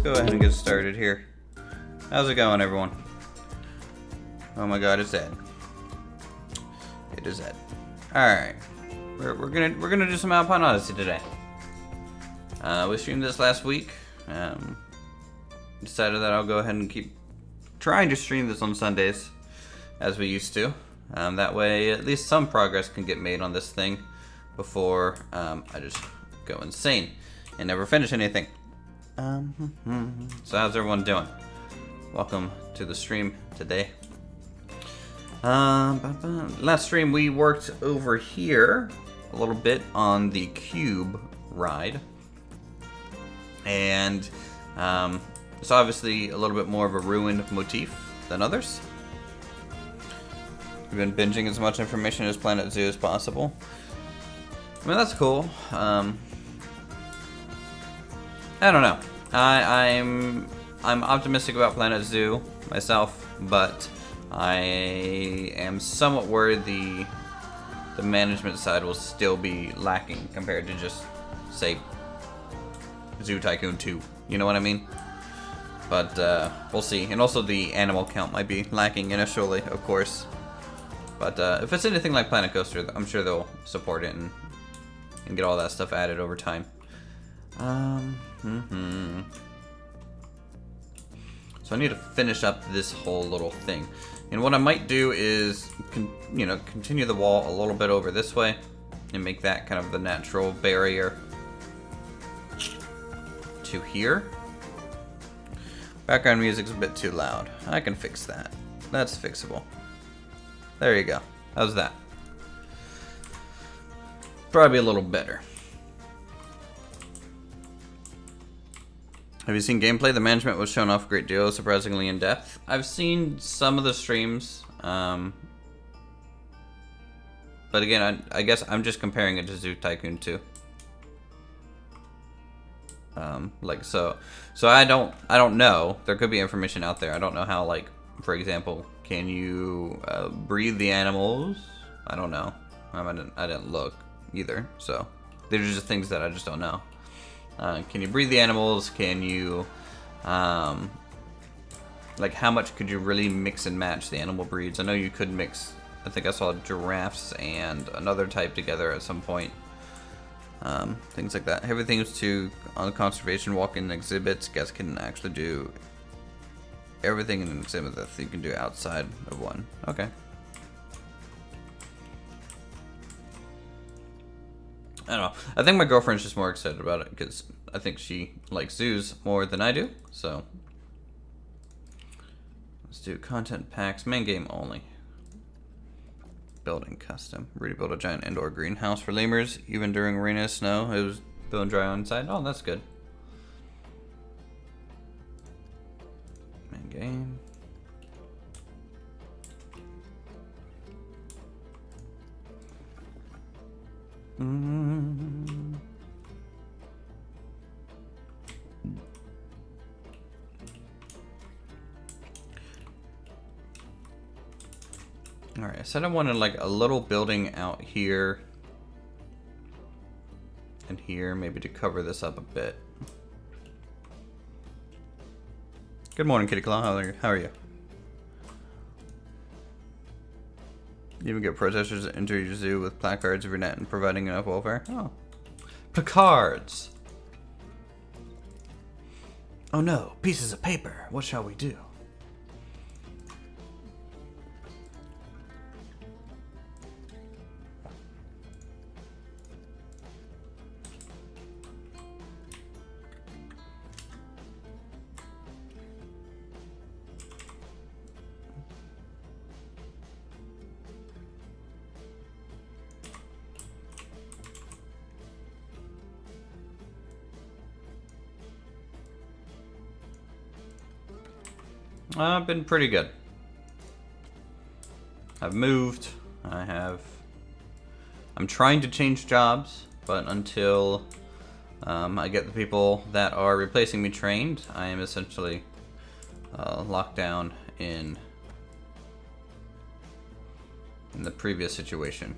go ahead and get started here. How's it going, everyone? Oh my God, it's Ed. It is Ed. All right, we're gonna do some Alpine Odyssey today. We streamed this last week. Decided that I'll go ahead and keep trying to stream this on Sundays, as we used to. That way, at least some progress can get made on this thing before I just go insane and never finish anything. So how's everyone doing? Welcome to the stream today. Last stream we worked over here a little bit on the cube ride, and it's obviously a little bit more of a ruined motif than others. We've been binging as much information as Planet Zoo as possible. I mean, that's cool. I don't know. I'm optimistic about Planet Zoo myself, but I am somewhat worried the management side will still be lacking compared to just, say, Zoo Tycoon 2. You know what I mean? But we'll see. And also the animal count might be lacking initially, of course. But if it's anything like Planet Coaster, I'm sure they'll support it and get all that stuff added over time. So I need to finish up this whole little thing. And what I might do is, continue the wall a little bit over this way and make that kind of the natural barrier to here. Background music's a bit too loud. I can fix that. That's fixable. There you go. How's that? Probably a little better. Have you seen gameplay? The management was shown off a great deal, surprisingly in depth. I've seen some of the streams, but again, I guess I'm just comparing it to Zoo Tycoon 2. So I don't know. There could be information out there. I don't know how, like, for example, can you breathe the animals? I don't know. I didn't look either. So these are just things that I just don't know. Can you breed the animals? Can you, like, how much could you really mix and match the animal breeds? I know you could mix, I think I saw giraffes and another type together at some point. Things like that. Everything's on conservation walk-in exhibits. Guests can actually do everything in an exhibit that you can do outside of one. Okay. I don't know. I think my girlfriend's just more excited about it because I think she likes zoos more than I do. So let's do content packs, main game only. Building custom. Rebuild a giant indoor greenhouse for lemurs. Even during rain and snow, it was feeling dry on inside. Oh, that's good. Main game. Alright, I said I wanted like a little building out here and here, maybe to cover this up a bit. Good morning, Kitty Claw. How are you? You even get protesters that enter your zoo with placards if you're not providing enough welfare. Oh. Placards! Oh no, pieces of paper. What shall we do? I've been pretty good. I've moved. I'm trying to change jobs, but until I get the people that are replacing me trained, I am essentially locked down in the previous situation.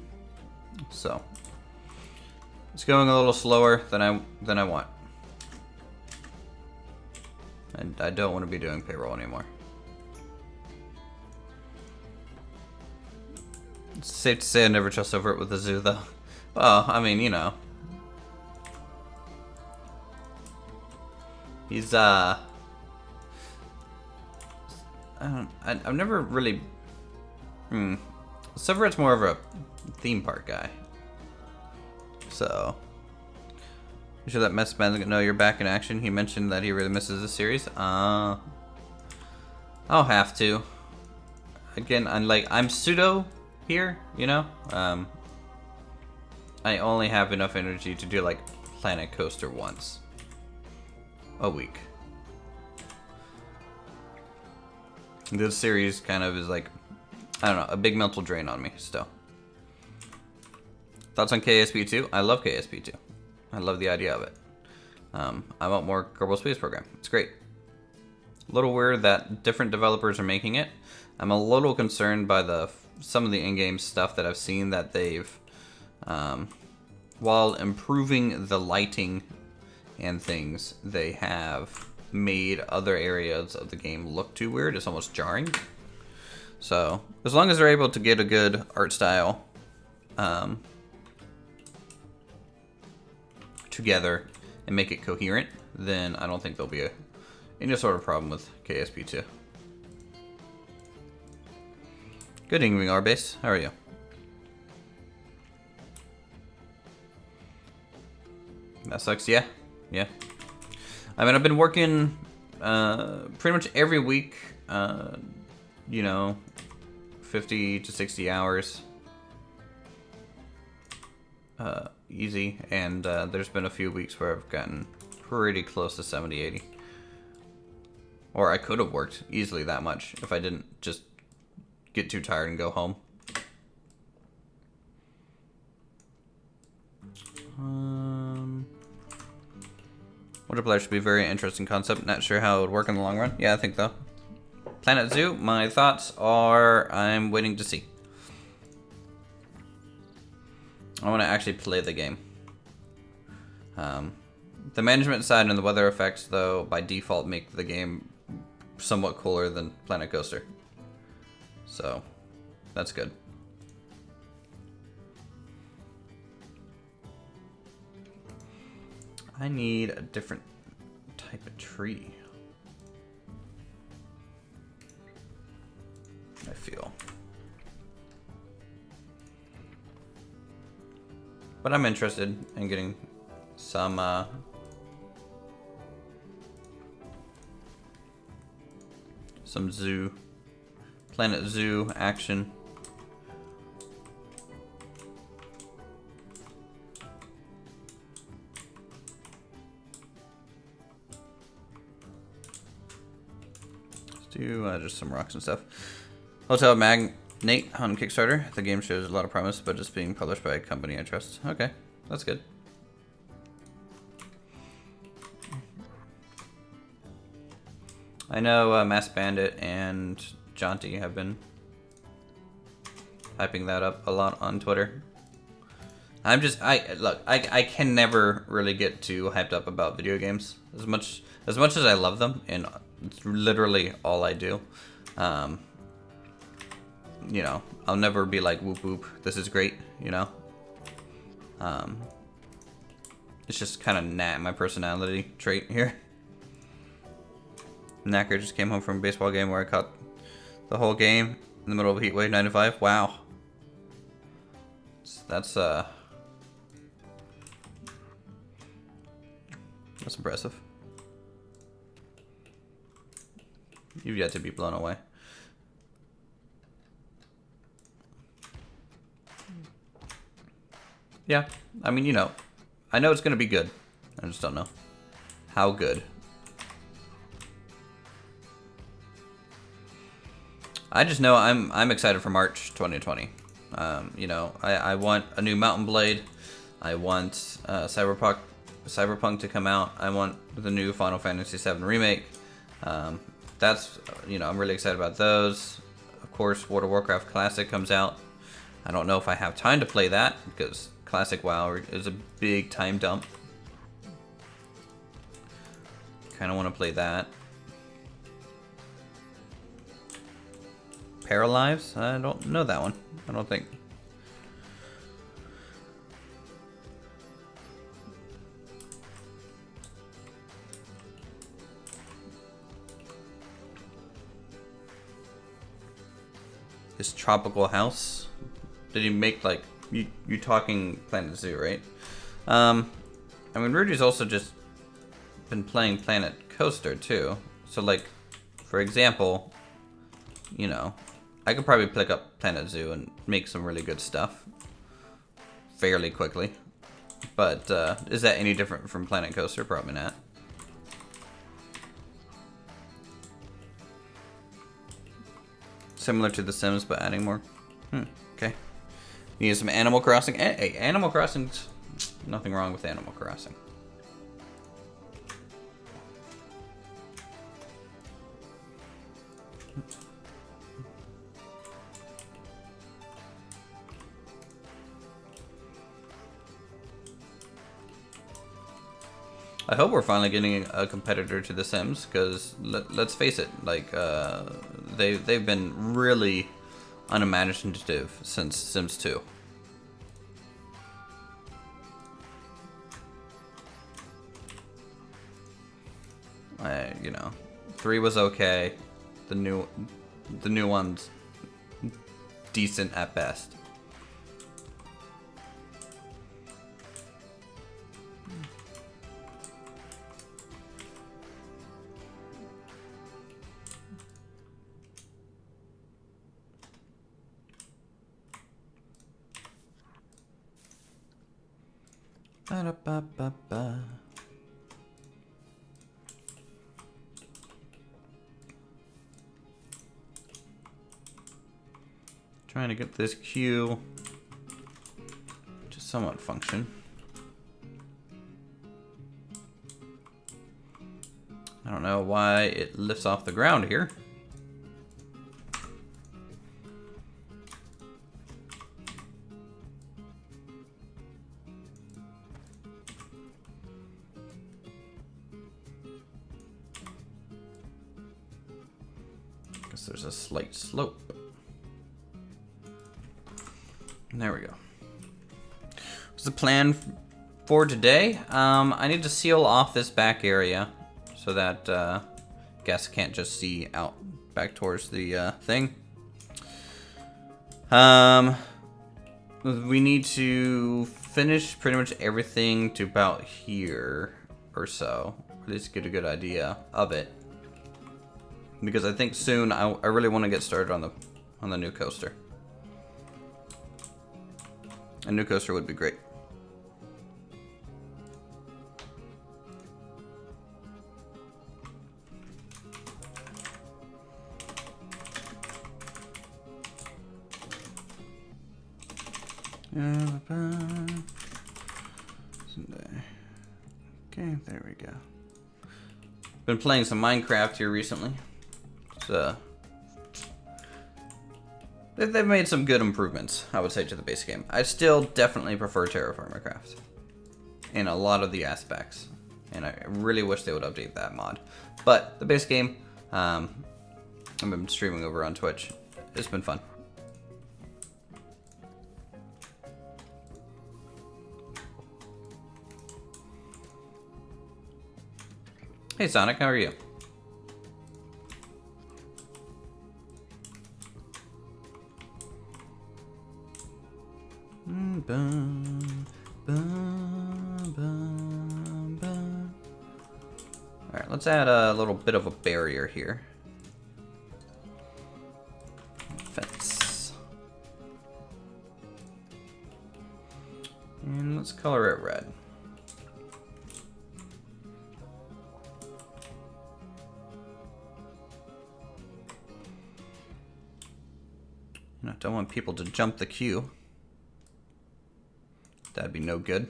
So it's going a little slower than I want. I don't want to be doing payroll anymore. It's safe to say I never trust over it with the zoo, though. Well, I mean, you know. He's, I've never really... Severet's more of a theme park guy. So... You sure that mess man doesn't know you're back in action? He mentioned that he really misses the series. I'll have to. Again, I'm pseudo here, you know? I only have enough energy to do, like, Planet Coaster once a week. This series kind of is like, I don't know, a big mental drain on me still. Thoughts on KSP2? I love KSP2. I love the idea of it. I want more Kerbal Space Program. It's great. A little weird that different developers are making it. I'm a little concerned by some of the in-game stuff that I've seen that they've, while improving the lighting and things, they have made other areas of the game look too weird. It's almost jarring. So, as long as they're able to get a good art style together and make it coherent, then I don't think there'll be any sort of problem with KSP2. Good evening, R-Base. How are you? That sucks, yeah. Yeah. I mean, I've been working pretty much every week, you know, 50 to 60 hours. Easy, and there's been a few weeks where I've gotten pretty close to 70, 80. Or I could have worked easily that much if I didn't just get too tired and go home. Multiplayer should be a very interesting concept. Not sure how it would work in the long run. Yeah, I think though. Planet Zoo, my thoughts are I'm waiting to see. I want to actually play the game. The management side and the weather effects, though, by default make the game somewhat cooler than Planet Coaster. So, that's good. I need a different type of tree. I feel. But I'm interested in getting some Planet Zoo action. Let's do just some rocks and stuff. Hotel Magnate on Kickstarter. The game shows a lot of promise, but it's being published by a company I trust. Okay, that's good. I know Mass Bandit and Jaunty have been hyping that up a lot on Twitter. I can never really get too hyped up about video games as much as I love them, and it's literally all I do. You know, I'll never be like whoop whoop, this is great, you know. It's just kind of my personality trait here. Knacker just came home from a baseball game where I caught the whole game in the middle of a heat wave, 9 to 5. Wow. That's impressive. You've yet to be blown away. Yeah, I mean, you know, I know it's gonna be good. I just don't know how good. I just know I'm excited for March 2020. You know, I want a new Mountain Blade. I want Cyberpunk to come out. I want the new Final Fantasy VII Remake. That's, you know, I'm really excited about those. Of course, World of Warcraft Classic comes out. I don't know if I have time to play that because Classic WoW is a big time dump. Kind of want to play that. Paralives? I don't know that one. I don't think. His tropical house? Did he make, like, you talking Planet Zoo, right? I mean, Rudy's also just been playing Planet Coaster too. So, like, for example, you know, I could probably pick up Planet Zoo and make some really good stuff fairly quickly. But is that any different from Planet Coaster? Probably not. Similar to The Sims, but adding more. Okay. Need some Animal Crossing. Hey, Animal Crossing's nothing wrong with Animal Crossing. I hope we're finally getting a competitor to The Sims, because let's face it, like they've been really unimaginative since Sims 2. You know, 3 was okay. The new one's decent at best. Ba-da-ba-ba-ba. Trying to get this queue to somewhat function. I don't know why it lifts off the ground here. Guess there's a slight slope. There we go. What's the plan for today? I need to seal off this back area so that guests can't just see out back towards the thing. We need to finish pretty much everything to about here or so. At least get a good idea of it. Because I think soon I really want to get started on the new coaster. A new coaster would be great. Okay, there we go. Been playing some Minecraft here recently. They've made some good improvements, I would say, to the base game. I still definitely prefer Terraformer Craft in a lot of the aspects, and I really wish they would update that mod. But the base game, I've been streaming over on Twitch. It's been fun. Hey Sonic, how are you? Alright, let's add a little bit of a barrier here. Fence. And let's color it red. I don't want people to jump the queue. That'd be no good.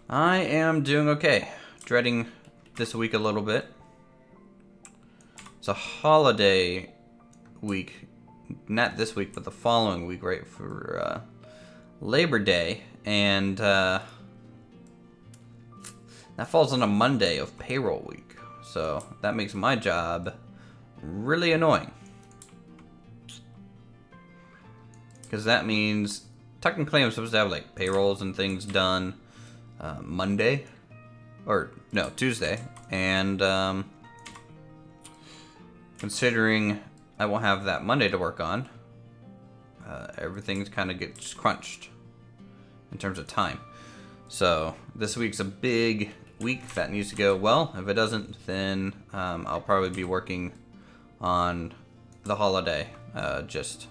I am doing okay. Dreading this week a little bit. It's a holiday week. Not this week, but the following week, right? For Labor Day. and that falls on a Monday of payroll week. So that makes my job really annoying. Because that means technically I'm supposed to have like payrolls and things done Monday. Or no, Tuesday. And considering I won't have that Monday to work on, everything kind of gets crunched in terms of time. So this week's a big week that needs to go well. If it doesn't, then I'll probably be working on the holiday just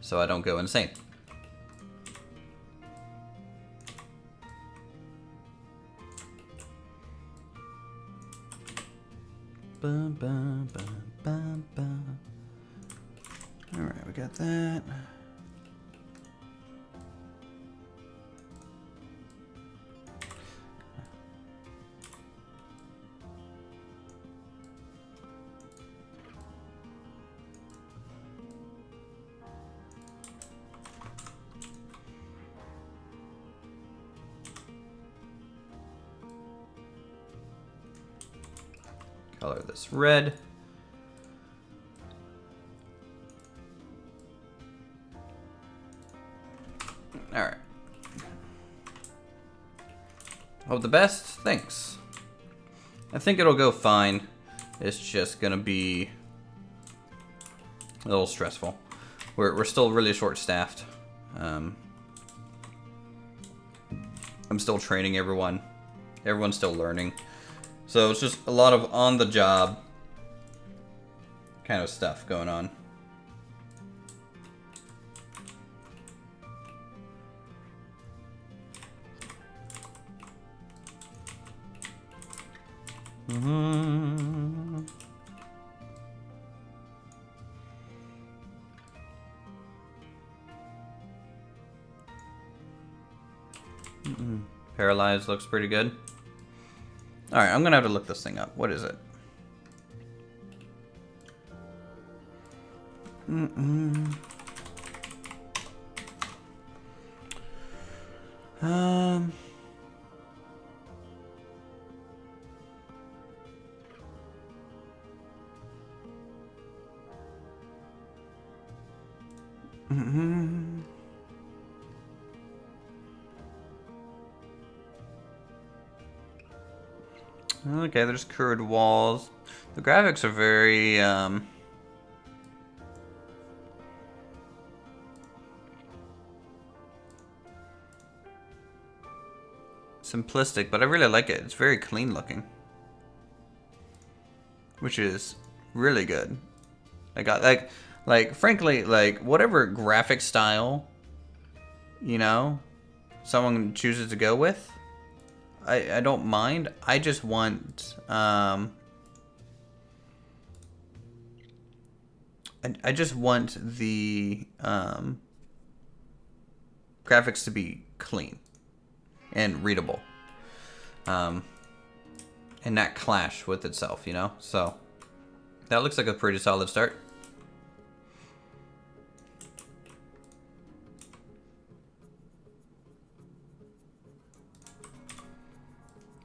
so I don't go insane. Bum, bum, bum, bum, bum. All right, we got that. Color this red. All right. Hope the best. Thanks. I think it'll go fine. It's just gonna be a little stressful. We're still really short-staffed. I'm still training everyone. Everyone's still learning. So it's just a lot of on-the-job kind of stuff going on. Paralyzed looks pretty good. Alright, I'm gonna have to look this thing up. What is it? Okay, there's curved walls. The graphics are very simplistic, but I really like it. It's very clean looking, which is really good. I got like frankly, like whatever graphic style, you know, someone chooses to go with, I don't mind. I just want I just want the graphics to be clean and readable, and not clash with itself, you know. So that looks like a pretty solid start.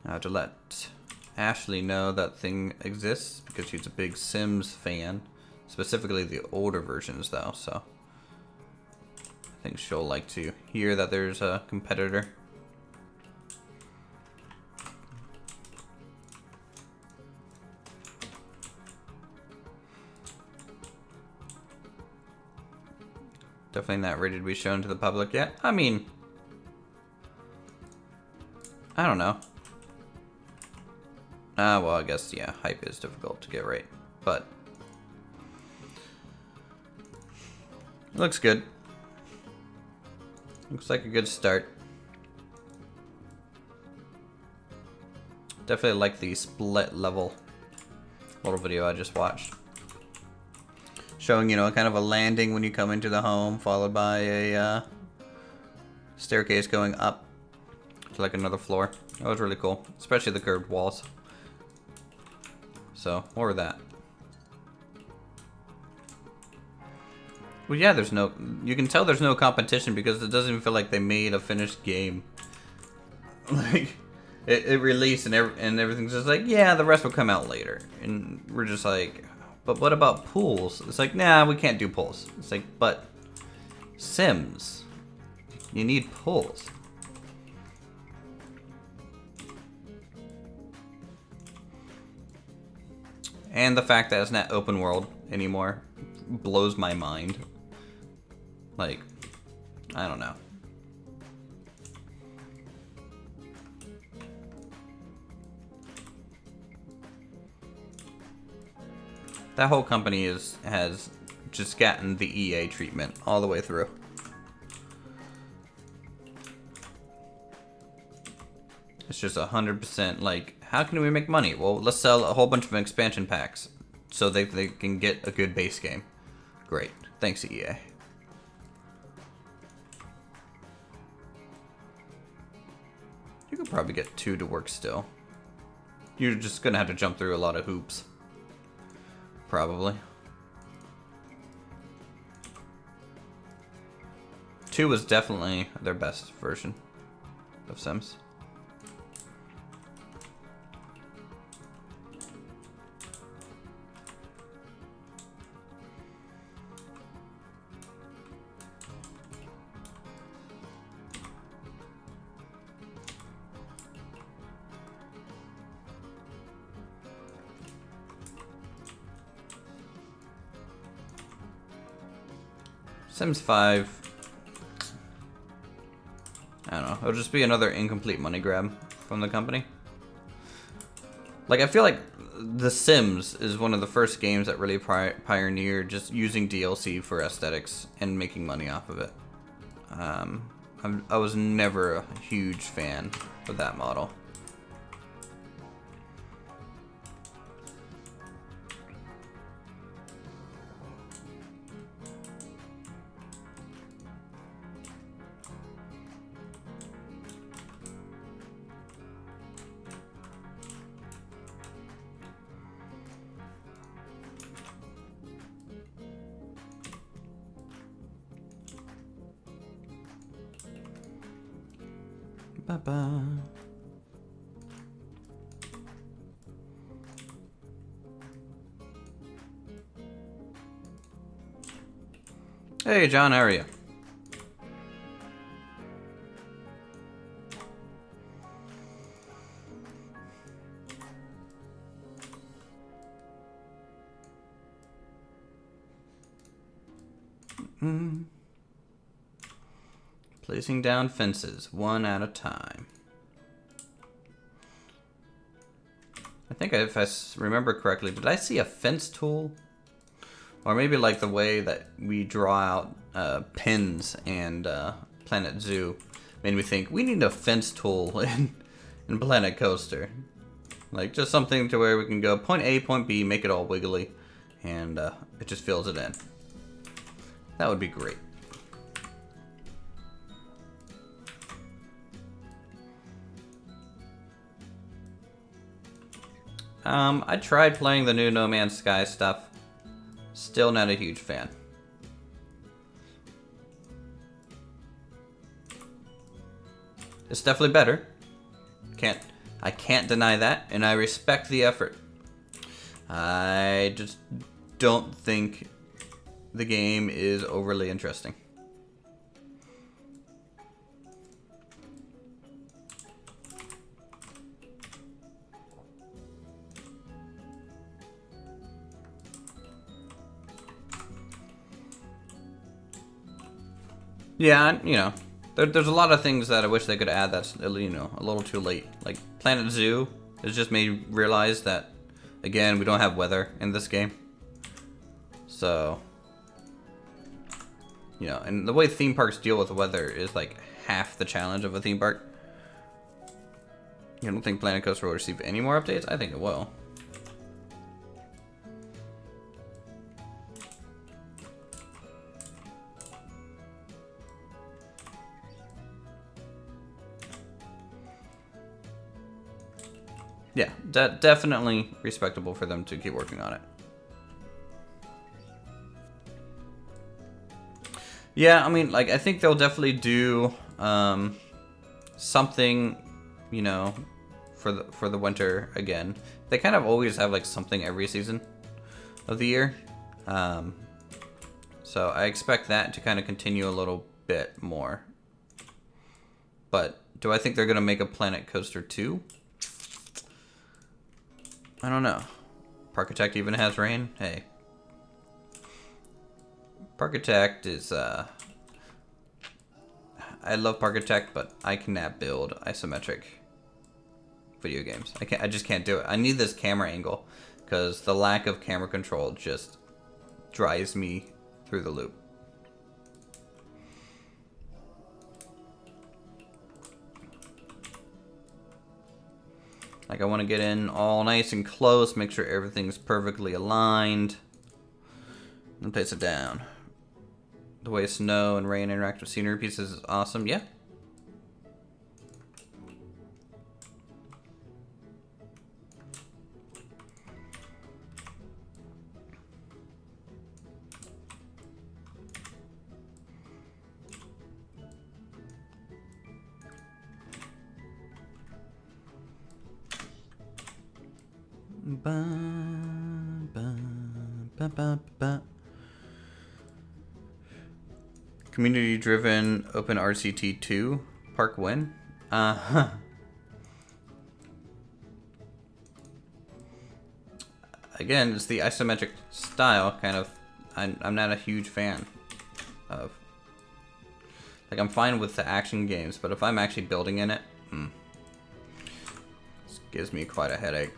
I have to let Ashley know that thing exists because she's a big Sims fan, specifically the older versions though, so I think she'll like to hear that there's a competitor. Definitely not ready to be shown to the public yet. I mean, I don't know. Well, I guess, yeah, hype is difficult to get right, but it looks good. Looks like a good start. Definitely like the split level little video I just watched. Showing, you know, kind of a landing when you come into the home, followed by a staircase going up to like another floor. That was really cool, especially the curved walls. So, more of that. Well, yeah, there's no... You can tell there's no competition because it doesn't even feel like they made a finished game. Like, it released and everything's just like, yeah, the rest will come out later. And we're just like, but what about pools? It's like, nah, we can't do pools. It's like, but Sims, you need pools. And the fact that it's not open world anymore blows my mind. Like, I don't know. That whole company has just gotten the EA treatment all the way through. It's just 100% like, how can we make money? Well, let's sell a whole bunch of expansion packs so they can get a good base game. Great. Thanks, EA. You could probably get 2 to work still. You're just gonna have to jump through a lot of hoops. Probably. 2 was definitely their best version of Sims. Sims 5, I don't know, it'll just be another incomplete money grab from the company. Like, I feel like The Sims is one of the first games that really pioneered just using DLC for aesthetics and making money off of it. I was never a huge fan of that model. Ba-ba. Hey John, how are you? Placing down fences, one at a time. I think if I remember correctly, did I see a fence tool? Or maybe like the way that we draw out pins and Planet Zoo made me think we need a fence tool in Planet Coaster. Like just something to where we can go point A, point B, make it all wiggly, and it just fills it in. That would be great. I tried playing the new No Man's Sky stuff. Still not a huge fan. It's definitely better. I can't deny that, and I respect the effort. I just don't think the game is overly interesting. Yeah, you know, there's a lot of things that I wish they could add that's, you know, a little too late. Like, Planet Zoo has just made me realize that, again, we don't have weather in this game. So, you know, and the way theme parks deal with the weather is like half the challenge of a theme park. You don't think Planet Coaster will receive any more updates? I think it will. Yeah, definitely respectable for them to keep working on it. Yeah, I mean, like, I think they'll definitely do something, you know, for the winter again. They kind of always have like something every season of the year. So I expect that to kind of continue a little bit more. But do I think they're going to make a Planet Coaster 2? I don't know. Parkitect even has rain? Hey. Parkitect is, I love Parkitect, but I cannot build isometric video games. I just can't do it. I need this camera angle, because the lack of camera control just drives me through the loop. Like, I want to get in all nice and close, make sure everything's perfectly aligned, and place it down. The way snow and rain interact with scenery pieces is awesome. Yeah. Ba, ba, ba, ba, ba. Community-driven open RCT 2 park win. Again, it's the isometric style kind of. I'm not a huge fan of. Like, I'm fine with the action games, but if I'm actually building in it, this gives me quite a headache.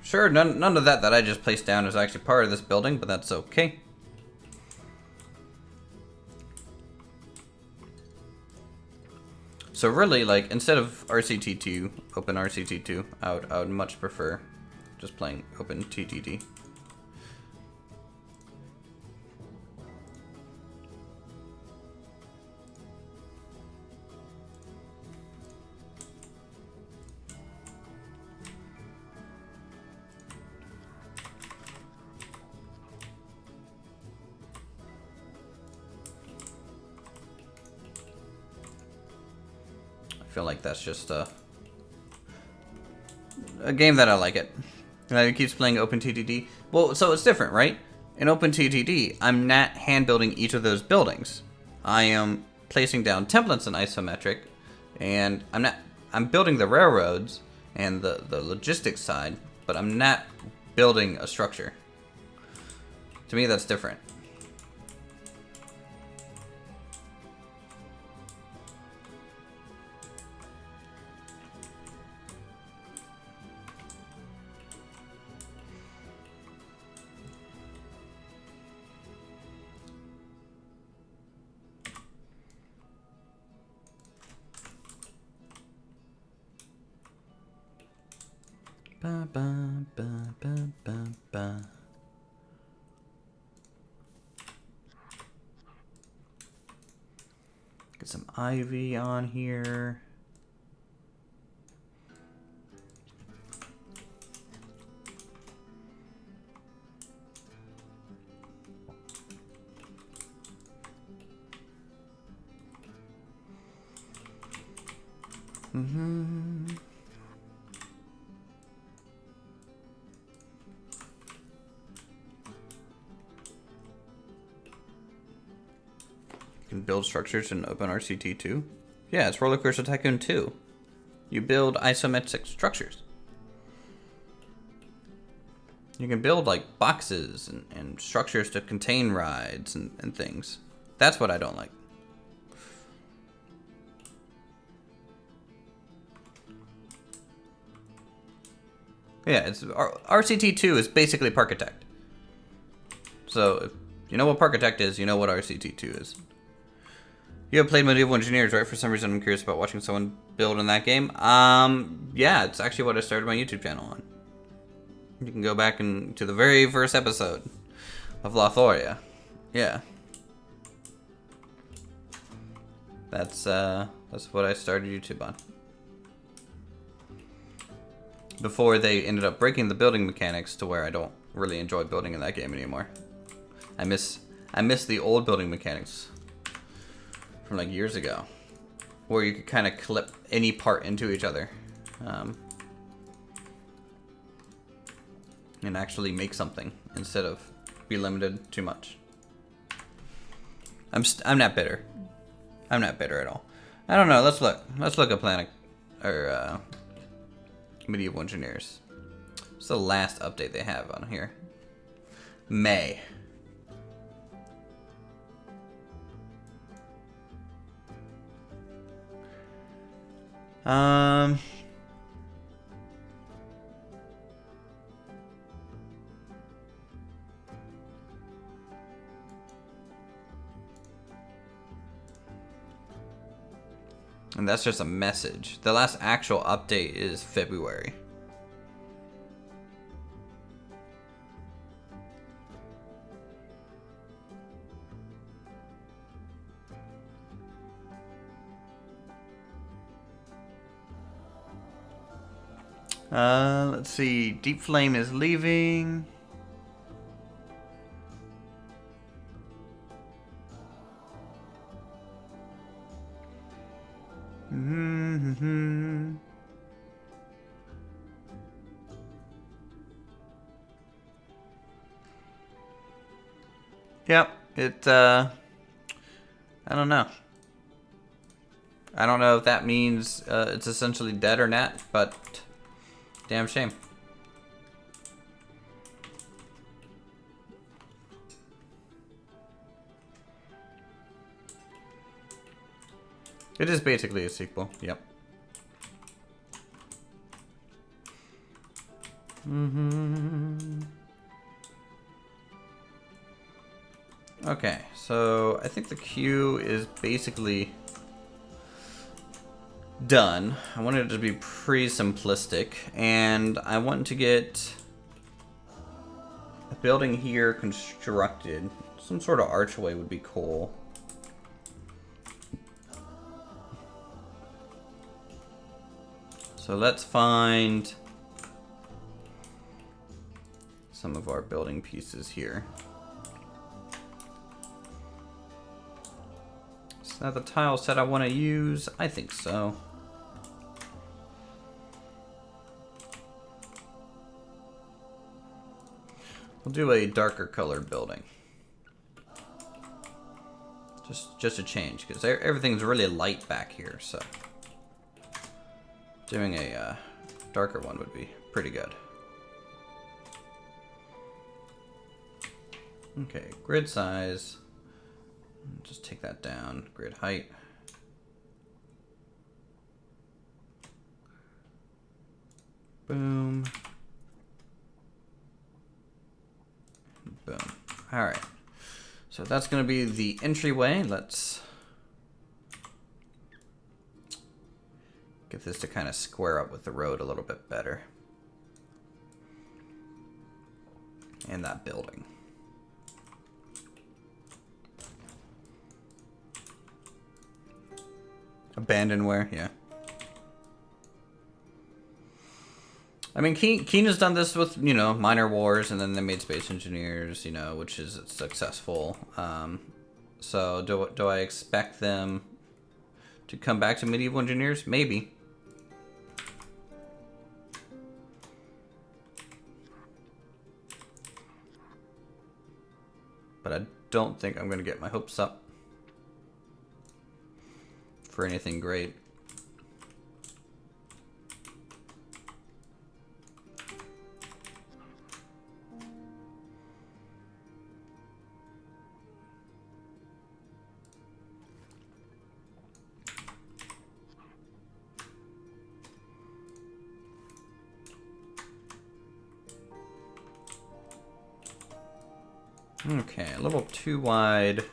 Sure, none of that I just placed down is actually part of this building, but that's okay. So really, like, instead of RCT2, open RCT2, I would much prefer just playing open TTT. I feel like that's just a game that I like it. And it keeps playing OpenTTD. Well, so it's different, right? In OpenTTD, I'm not hand building each of those buildings. I am placing down templates in isometric, and I'm building the railroads and the logistics side, but I'm not building a structure. To me, that's different. Ba, ba, ba, ba, ba, ba. Get some ivy on here. You can build structures in OpenRCT 2. Yeah, it's Roller Coaster Tycoon 2. You build isometric structures. You can build like boxes and structures to contain rides and things. That's what I don't like. Yeah, it's RCT2 is basically Parkitect. So if you know what Parkitect is, you know what RCT2 is. You have played Medieval Engineers, right? For some reason, I'm curious about watching someone build in that game. Yeah, it's actually what I started my YouTube channel on. You can go back to the very first episode of Lothoria. Yeah. That's what I started YouTube on. before they ended up breaking the building mechanics to where I don't really enjoy building in that game anymore. I miss the old building mechanics from like years ago, where you could kind of clip any part into each other, and actually make something instead of be limited too much. I'm not bitter. I'm not bitter at all. I don't know. Let's look. Let's look at Planet or Medieval Engineers. What's the last update they have on here? May. And that's just a message. The last actual update is February. Let's see. Deep Flame is leaving. Yep, I don't know. I don't know if that means it's essentially dead or not, but damn shame. It is basically a sequel, yep. Okay, so I think the queue is basically done. I wanted it to be pretty simplistic, and I want to get a building here constructed. Some sort of archway would be cool. So let's find some of our building pieces here. Is that the tile set I want to use? I think so. We'll do a darker colored building. Just a change, because everything's really light back here, so doing a darker one would be pretty good. Okay, grid size. Just take that down. Grid height. Boom. Boom. All right. So that's going to be the entryway. Let's get this to kind of square up with the road a little bit better. And that building. Abandonware, yeah. I mean, Keen has done this with, you know, Minor Wars, and then they made Space Engineers, you know, which is successful. So do I expect them to come back to Medieval Engineers? Maybe. But I don't think I'm going to get my hopes up for anything great. Okay, a little too wide,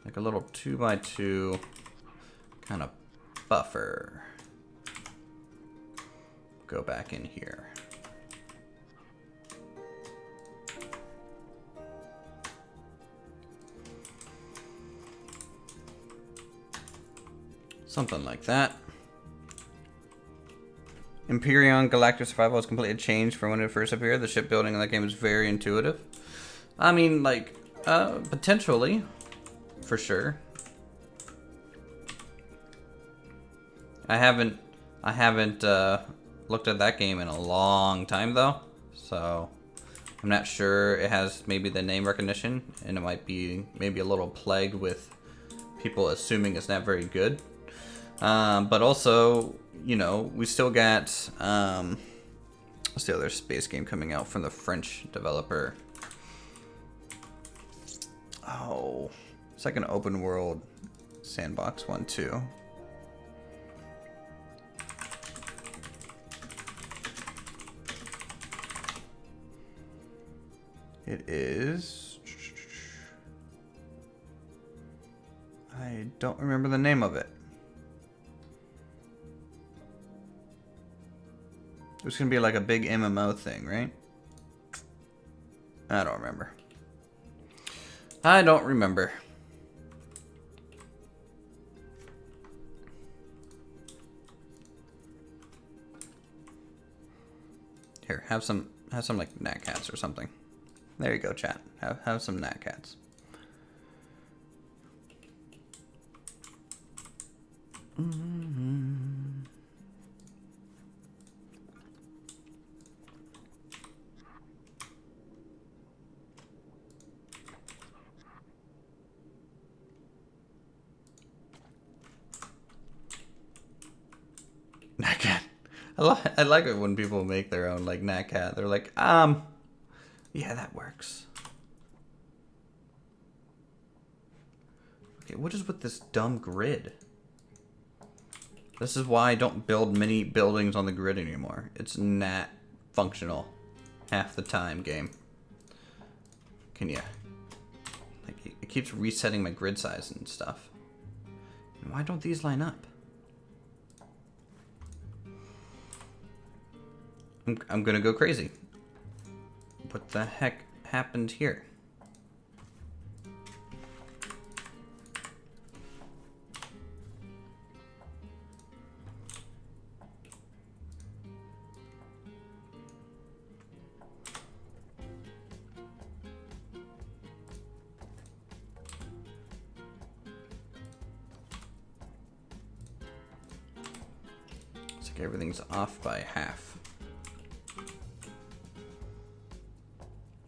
like a little 2x2 kind of buffer. Go back in here. Something like that. Empyrean Galactic Survival has completely changed from when it first appeared. The shipbuilding in that game is very intuitive. I mean, like, potentially, for sure. I haven't looked at that game in a long time though, so I'm not sure. It has maybe the name recognition, and it might be maybe a little plagued with people assuming it's not very good. But also, you know, we still got what's the other space game coming out from the French developer? Oh, it's like an open world sandbox one too. It is... I don't remember the name of it. It was gonna be like a big MMO thing, right? I don't remember. I don't remember. Here, have some like nat cats or something. There you go, chat. Have some nat cats. Nat cat. I like it when people make their own like nat cat. They're like, yeah, that works. Okay, what is with this dumb grid? This is why I don't build many buildings on the grid anymore. It's not functional half the time, game. Can ya? Like, it keeps resetting my grid size and stuff. And why don't these line up? I'm gonna go crazy. What the heck happened here? It's like everything's off by half.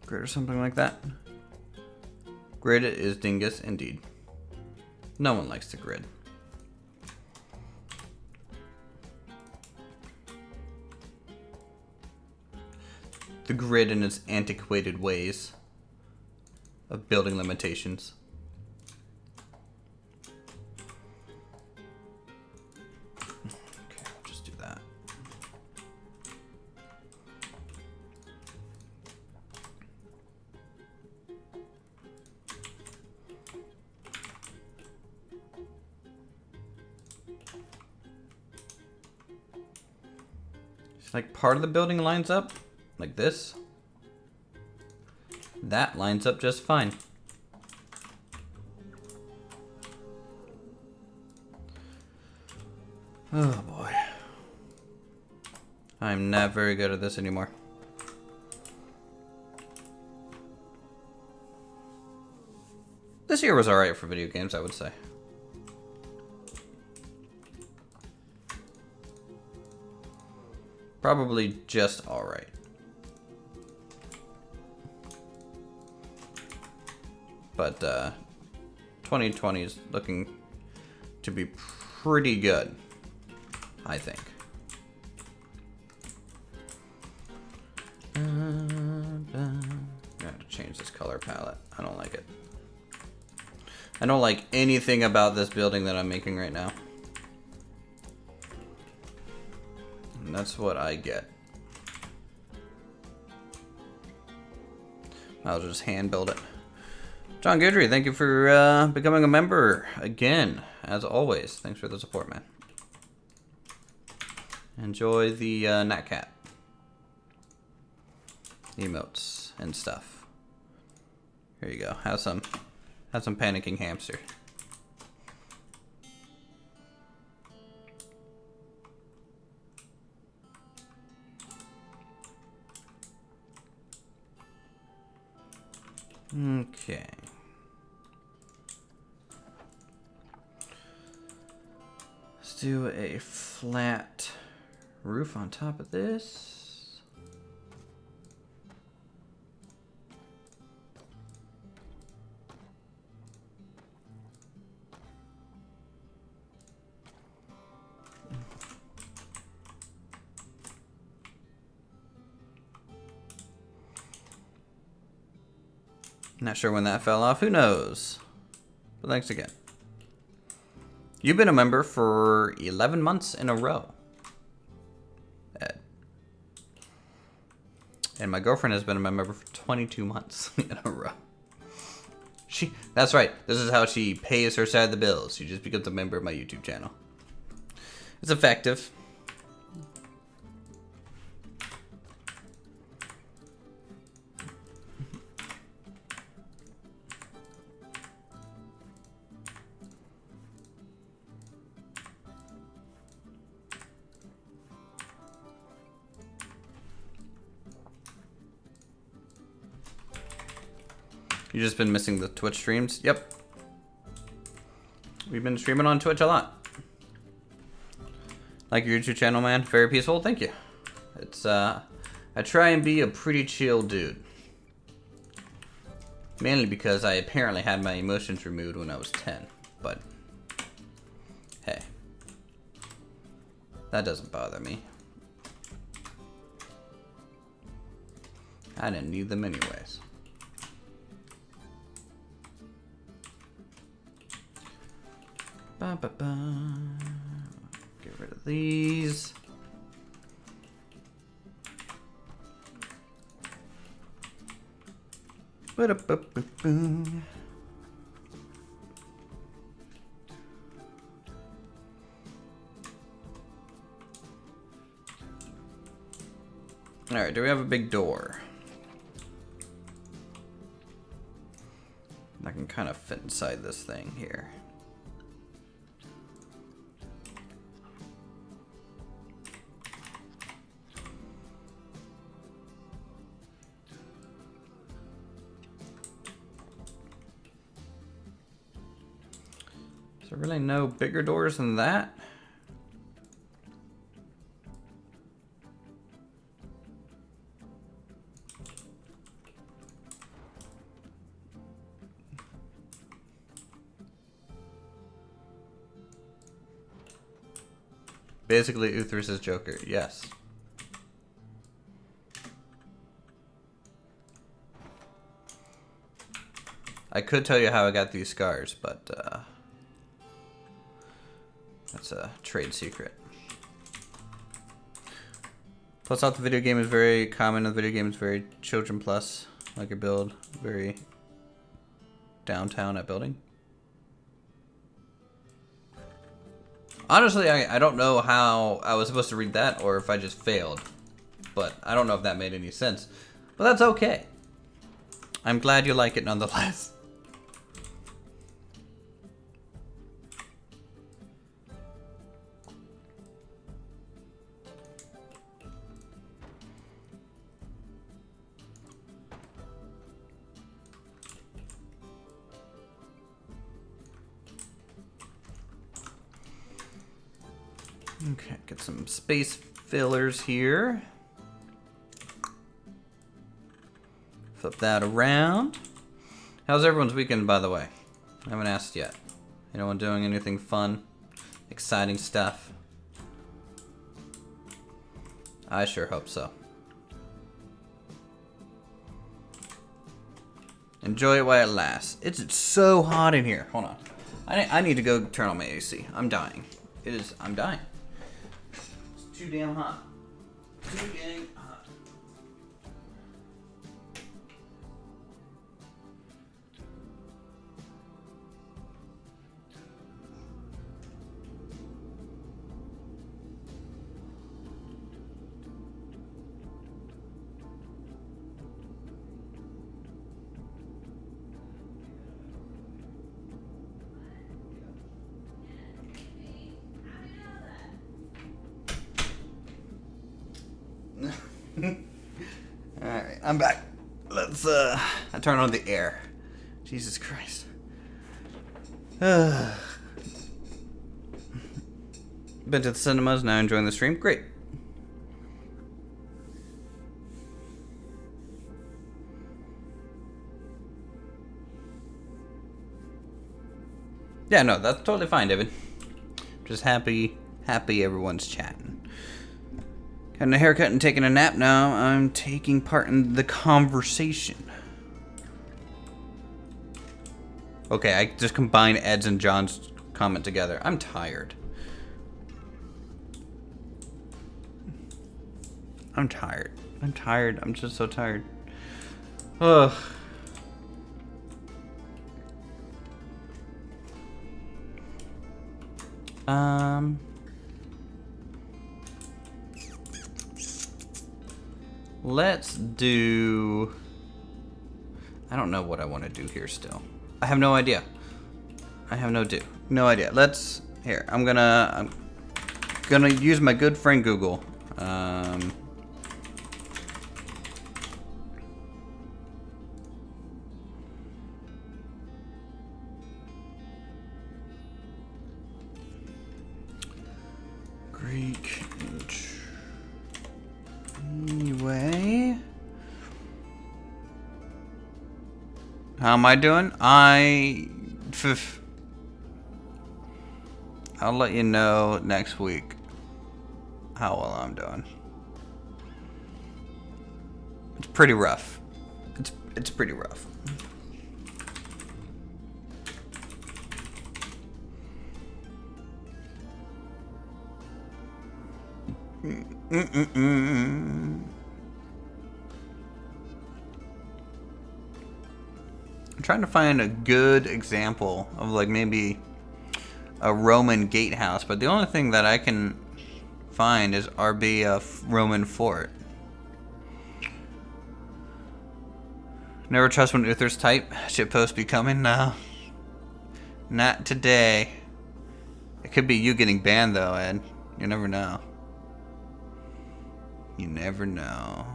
Grid or something like that. Grid is dingus indeed. No one likes the grid. The grid and its antiquated ways of building limitations. Okay, I'll just do that. Like part of the building lines up like this. That lines up just fine. Oh boy. I'm not very good at this anymore. This year was alright for video games, I would say. Probably just alright. But 2020 is looking to be pretty good, I think. I have to change this color palette. I don't like it. I don't like anything about this building that I'm making right now. And that's what I get. I'll just hand build it. John Goodry, thank you for becoming a member again, as always. Thanks for the support, man. Enjoy the Nat Cat emotes and stuff. Here you go. Have some panicking hamster. Okay. Let's do a flat roof on top of this. Not sure when that fell off. Who knows? But thanks again. You've been a member for 11 months in a row, Ed. And my girlfriend has been a member for 22 months in a row. That's right. This is how she pays her side of the bills. She just becomes a member of my YouTube channel. It's effective. You've just been missing the Twitch streams? Yep. We've been streaming on Twitch a lot. Like your YouTube channel, man. Very peaceful. Thank you. It's, I try and be a pretty chill dude. Mainly because I apparently had my emotions removed when I was 10. But, hey. That doesn't bother me. I didn't need them anyways. Ba, ba, ba. Get rid of these. Ba, da, ba, ba, ba. All right, do we have a big door? I can kind of fit inside this thing here. Is there really no bigger doors than that? Basically, Uthris is Joker, yes. I could tell you how I got these scars, but that's a trade secret. Plus out the video game is very common. The video game is very children plus. Like a build, very downtown at building. Honestly, I don't know how I was supposed to read that or if I just failed. But I don't know if that made any sense. But that's okay. I'm glad you like it nonetheless. Okay, get some space fillers here. Flip that around. How's everyone's weekend, by the way? I haven't asked yet. Anyone doing anything fun? Exciting stuff? I sure hope so. Enjoy it while it lasts. It's so hot in here. Hold on. I need to go turn on my AC. I'm dying. I'm dying. It's too damn hot. Too dang hot. Alright, I'm back. Let's I turn on the air. Jesus Christ. Been to the cinemas, now enjoying the stream. Great. Yeah, no, that's totally fine, David. Just happy everyone's chatting. Having a haircut and taking a nap now. I'm taking part in the conversation. Okay, I just combined Ed's and John's comment together. I'm tired. I'm tired. I'm just so tired. Ugh. Let's do... I don't know what I want to do here still. I have no idea. No idea. Let's... Here, I'm gonna use my good friend Google. Greek... Anyway... How am I doing? I'll let you know next week how well I'm doing. It's pretty rough. It's pretty rough. I'm trying to find a good example of like maybe a Roman gatehouse, but the only thing that I can find is RB a Roman fort. Never trust when Uther's type. Shitpost be coming? No. Not today. It could be you getting banned though, Ed. You never know. You never know.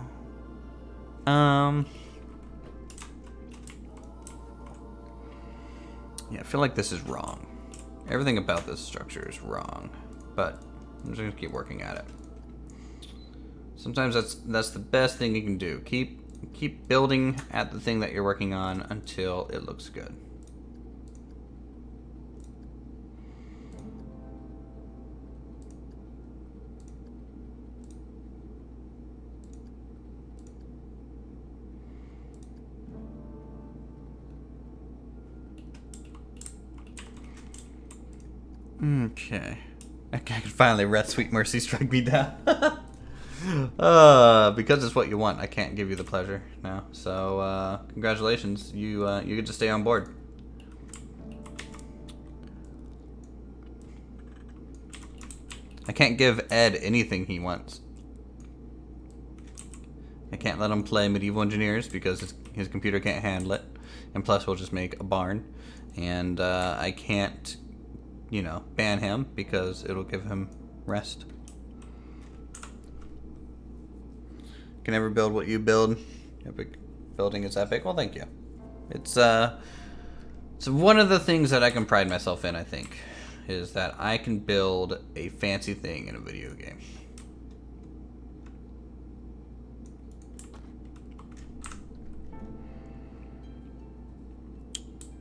Yeah, I feel like this is wrong. Everything about this structure is wrong, but I'm just gonna keep working at it. Sometimes that's the best thing you can do. Keep building at the thing that you're working on until it looks good. Okay. I can finally let Sweet Mercy strike me down. Because it's what you want, I can't give you the pleasure now. So, congratulations. You get to stay on board. I can't give Ed anything he wants. I can't let him play Medieval Engineers because his computer can't handle it. And plus, we'll just make a barn. And I can't... ban him because it'll give him rest. Can never build what you build. Epic building is epic. Well, thank you. It's one of the things that I can pride myself in, I think, is that I can build a fancy thing in a video game.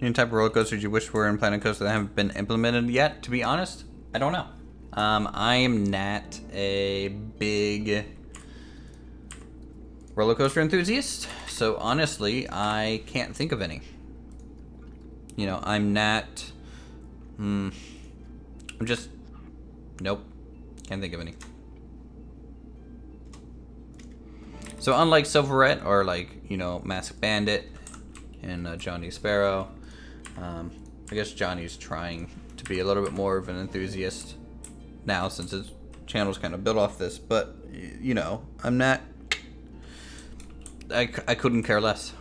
Any type of roller coasters you wish were in Planet Coaster that haven't been implemented yet? To be honest, I don't know. I am not a big roller coaster enthusiast, so honestly, I can't think of any. I'm not. I'm just. Nope. Can't think of any. So unlike Silverette or Masked Bandit and Johnny Sparrow. I guess Johnny's trying to be a little bit more of an enthusiast now since his channel's kind of built off this, but I'm not. I couldn't care less.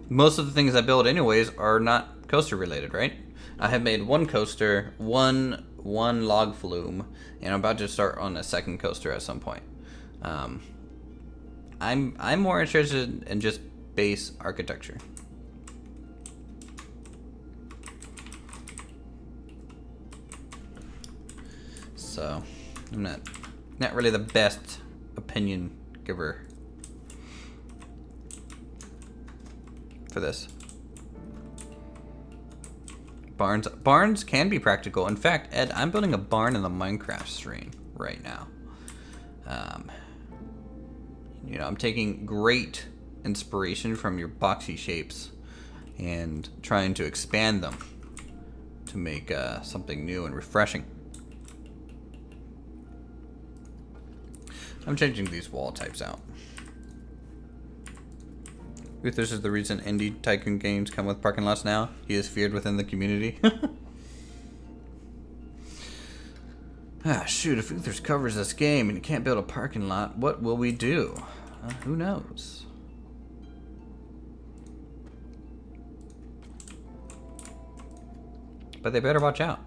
Most of the things I build anyways are not coaster related, right? I have made one coaster, one log flume, and I'm about to start on a second coaster at some point. I'm more interested in just base architecture. so I'm not really the best opinion giver for this. Barns can be practical. In fact, Ed, I'm building a barn in the Minecraft stream right now. You know, I'm taking great inspiration from your boxy shapes and trying to expand them to make something new and refreshing. I'm changing these wall types out. This is the reason indie tycoon games come with parking lots now. He is feared within the community. Shoot, if Uthers covers this game and you can't build a parking lot, what will we do? Who knows? But they better watch out.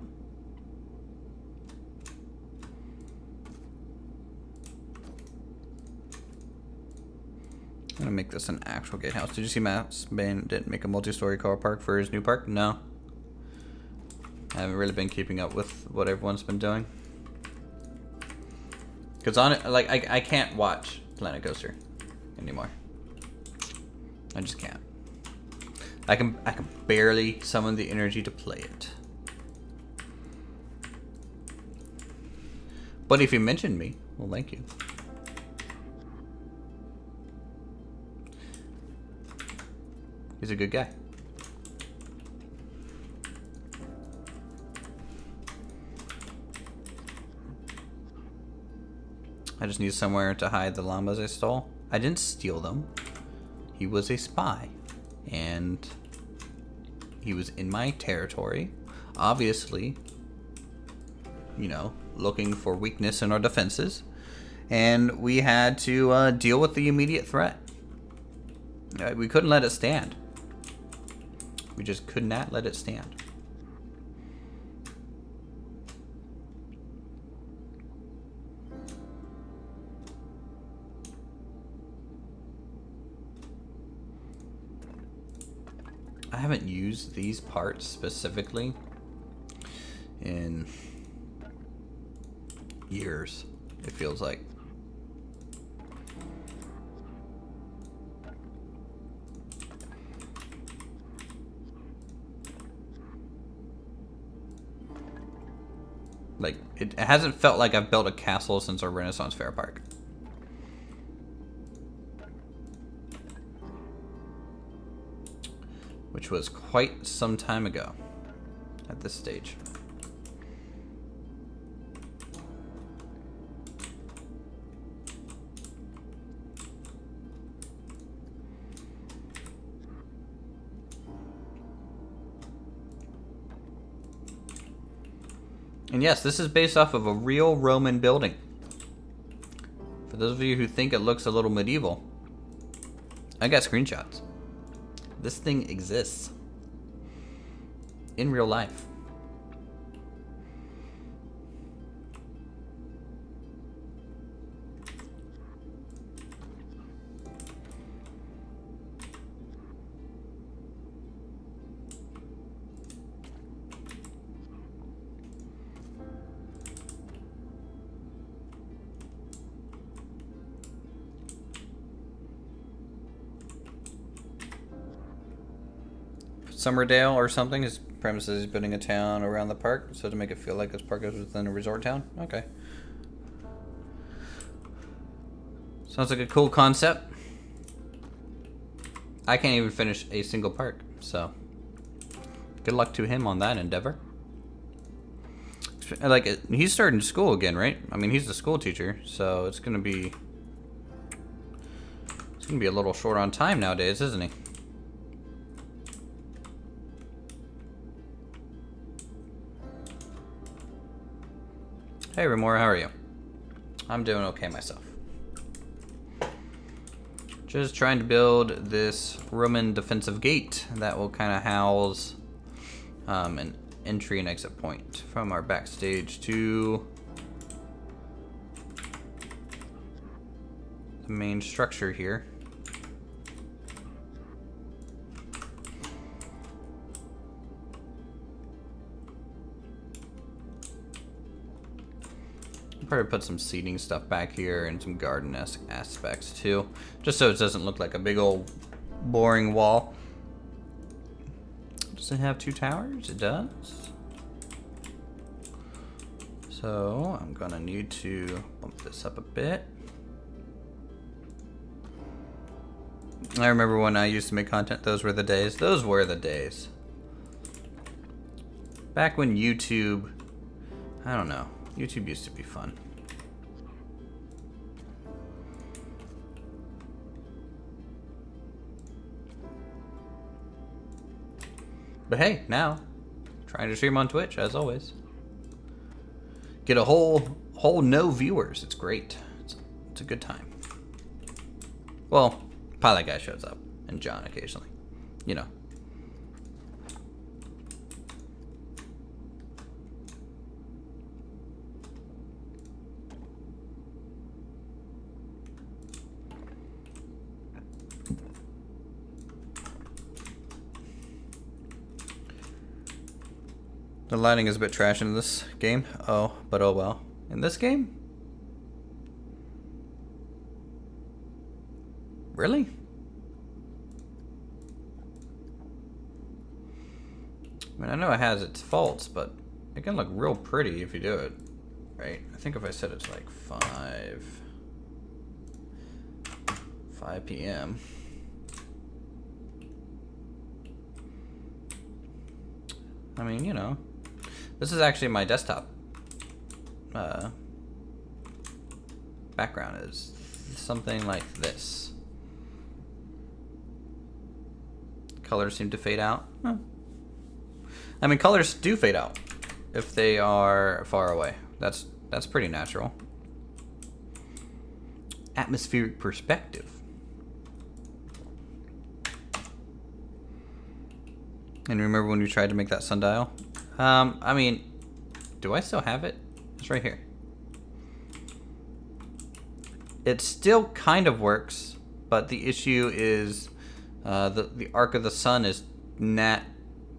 I'm gonna make this an actual gatehouse. Did you see Matt's man didn't make a multi-story car park for his new park? No. I haven't really been keeping up with what everyone's been doing. Cause on it, like I can't watch Planet Coaster anymore. I just can't. I can barely summon the energy to play it. But if you mentioned me, well, thank you. He's a good guy. I just need somewhere to hide the llamas I stole. I didn't steal them. He was a spy. And he was in my territory. Obviously, you know, looking for weakness in our defenses. And we had to deal with the immediate threat. We couldn't let it stand. We just could not let it stand. I haven't used these parts specifically in years, it feels like. Like, it hasn't felt like I've built a castle since our Renaissance Fair Park. Which was quite some time ago at this stage. And yes, this is based off of a real Roman building. For those of you who think it looks a little medieval, I got screenshots. This thing exists in real life. Summerdale or something. His premise is he's building a town around the park, so to make it feel like this park is within a resort town. Okay. Sounds like a cool concept. I can't even finish a single park, so good luck to him on that endeavor. Like, he's starting school again, right? I mean, he's the school teacher, so it's gonna be a little short on time nowadays, isn't he? Hey Remora, how are you? I'm doing okay myself. Just trying to build this Roman defensive gate that will kind of house an entry and exit point from our backstage to the main structure here. Probably put some seating stuff back here and some garden-esque aspects too, just so it doesn't look like a big old boring wall. Does it have 2 towers? It does. So I'm gonna need to bump this up a bit. I remember when I used to make content, those were the days. Those were the days. Back when YouTube, I don't know, YouTube used to be fun. But hey, now, trying to stream on Twitch, as always. Get a whole no viewers. It's great. It's a good time. Well, Pilot Guy shows up, and John occasionally. You know. The lighting is a bit trash in this game. Oh, but oh well. In this game? Really? I mean, I know it has its faults, but it can look real pretty if you do it, right? I think if I set it to like 5 p.m. I mean, you know, this is actually my desktop background is something like this. Colors seem to fade out. Huh. I mean, colors do fade out if they are far away. That's pretty natural. Atmospheric perspective. And remember when we tried to make that sundial? I mean, do I still have it? It's right here. It still kind of works, but the issue is the arc of the sun is not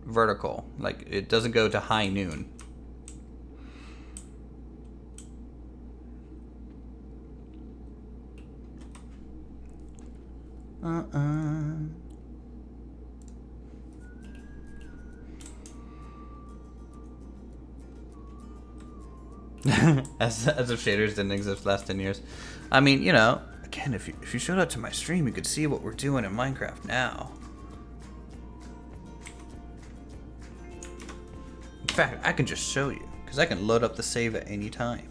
vertical. Like, it doesn't go to high noon. As if shaders didn't exist last 10 years. I mean, you know, again, if you showed up to my stream, you could see what we're doing in Minecraft now. In fact, I can just show you, because I can load up the save at any time.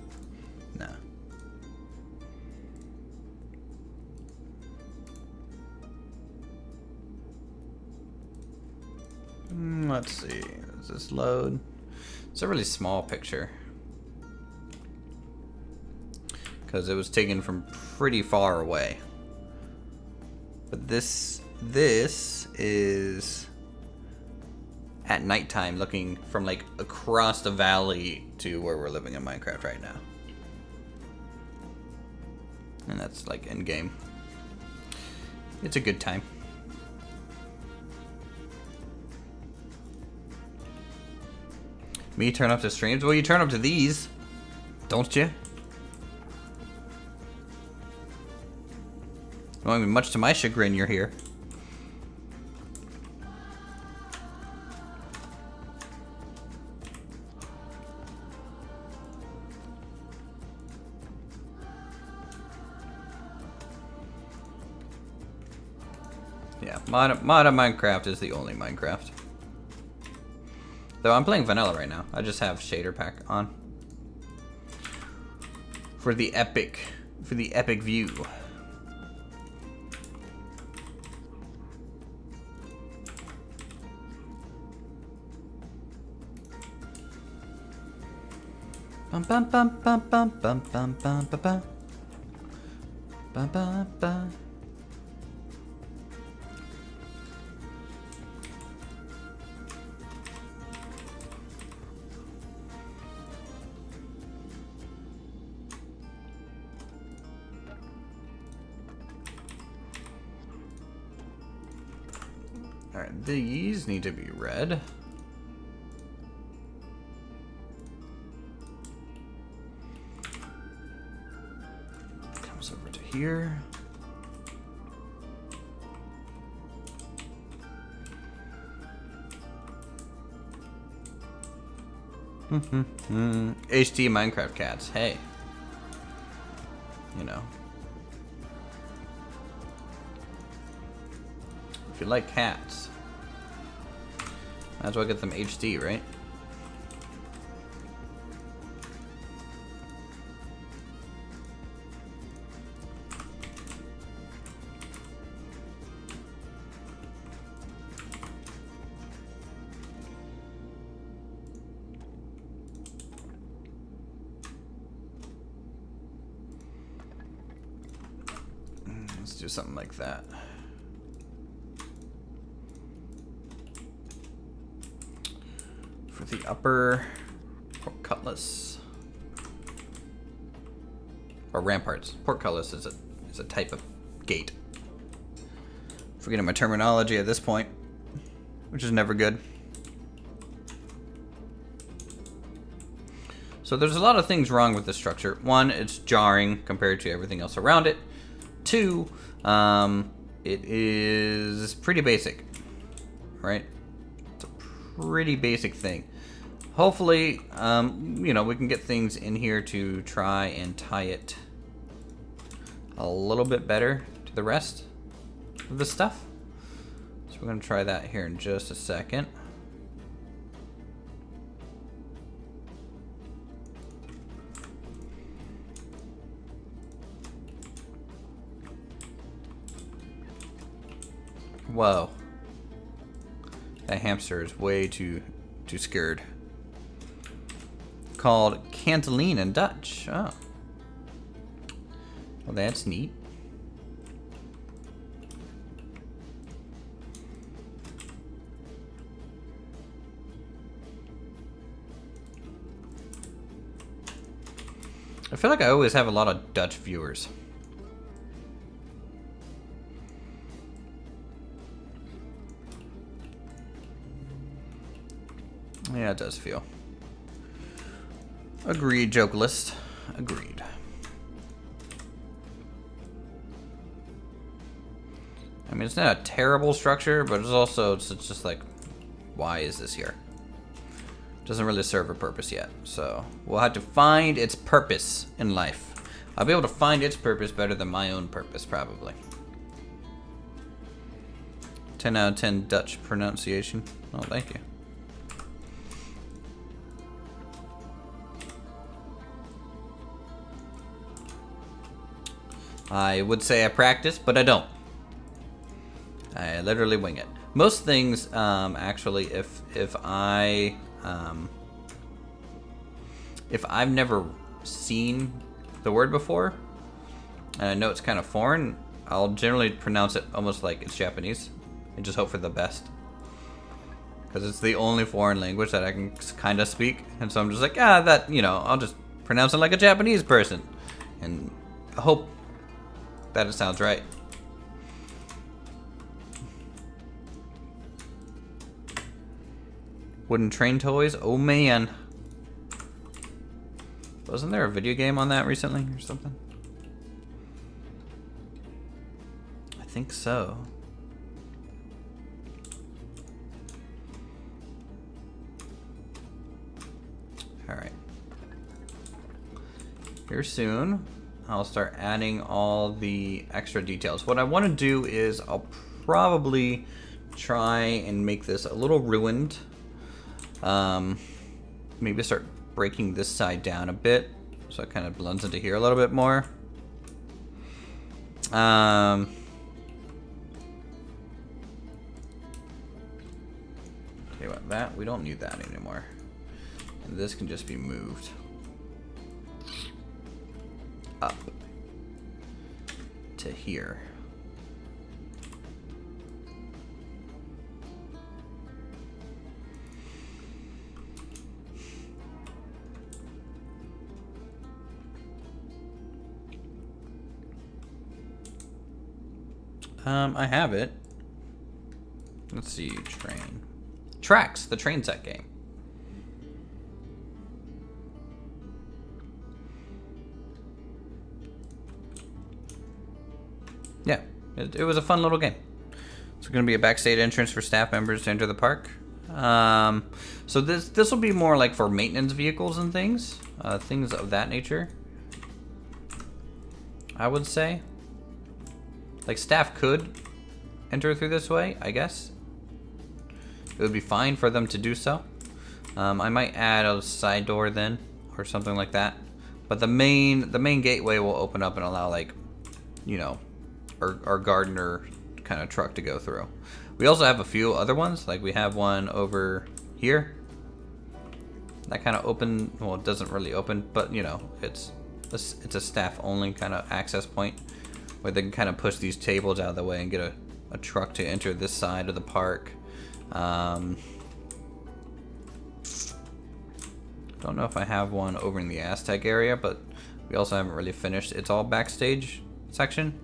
Nah. Let's see. Does this load? It's a really small picture, because it was taken from pretty far away. But this is at nighttime, looking from like across the valley to where we're living in Minecraft right now. And that's like end game. It's a good time. Me turn up to streams? Well, you turn up to these, don't you? Well, I mean, much to my chagrin, you're here. Yeah, mod of Minecraft is the only Minecraft. Though I'm playing vanilla right now. I just have shader pack on. For the epic view. Bum bum bum bum bum bum bum bum bum bum bum bum bum. Alright, these need to be red. here. HD Minecraft cats. Hey. You know. If you like cats, might as well get them HD, right? Let's do something like that. For the upper pork cutlass or ramparts. Pork cutlass is a type of gate. Forgetting my terminology at this point, which is never good. So there's a lot of things wrong with this structure. One, it's jarring compared to everything else around it. Two, it is pretty basic, right? It's a pretty basic thing. Hopefully, you know, we can get things in here to try and tie it a little bit better to the rest of the stuff. So we're gonna try that here in just a second. Whoa. That hamster is way too scared. Called Canteline in Dutch. Oh. Well, that's neat. I feel like I always have a lot of Dutch viewers. Yeah, it does feel. Agreed, joke list. Agreed. I mean, it's not a terrible structure, but it's also, it's just like, why is this here? Doesn't really serve a purpose yet. So we'll have to find its purpose in life. I'll be able to find its purpose better than my own purpose, probably. 10 out of 10 Dutch pronunciation. Oh, thank you. I would say I practice, but I don't. I literally wing it. Most things, actually, if I've never seen the word before, and I know it's kind of foreign, I'll generally pronounce it almost like it's Japanese, and just hope for the best. Because it's the only foreign language that I can kind of speak, and so I'm just like, that, you know, I'll just pronounce it like a Japanese person, and hope that it sounds right. Wooden train toys? Oh man. Wasn't there a video game on that recently or something? I think so. Alright. Here soon, I'll start adding all the extra details. What I want to do is I'll probably try and make this a little ruined. Maybe start breaking this side down a bit so it kind of blends into here a little bit more. Tell you what, that we don't need that anymore, and this can just be moved up to here. I have it. Let's see, train. Tracks, the train set game. yeah, it was a fun little game. It's going to be a backstage entrance for staff members to enter the park. So this will be more like for maintenance vehicles and things, things of that nature. I would say, like, staff could enter through this way. I guess it would be fine for them to do so. I might add a side door then, or something like that. But the main gateway will open up and allow, like, you know, our gardener kind of truck to go through. We also have a few other ones, like we have one over here that kind of open. Well, it doesn't really open, but you know, it's a staff only kind of access point where they can kind of push these tables out of the way and get a truck to enter this side of the park. Don't know if I have one over in the Aztec area, but we also haven't really finished. It's all backstage section.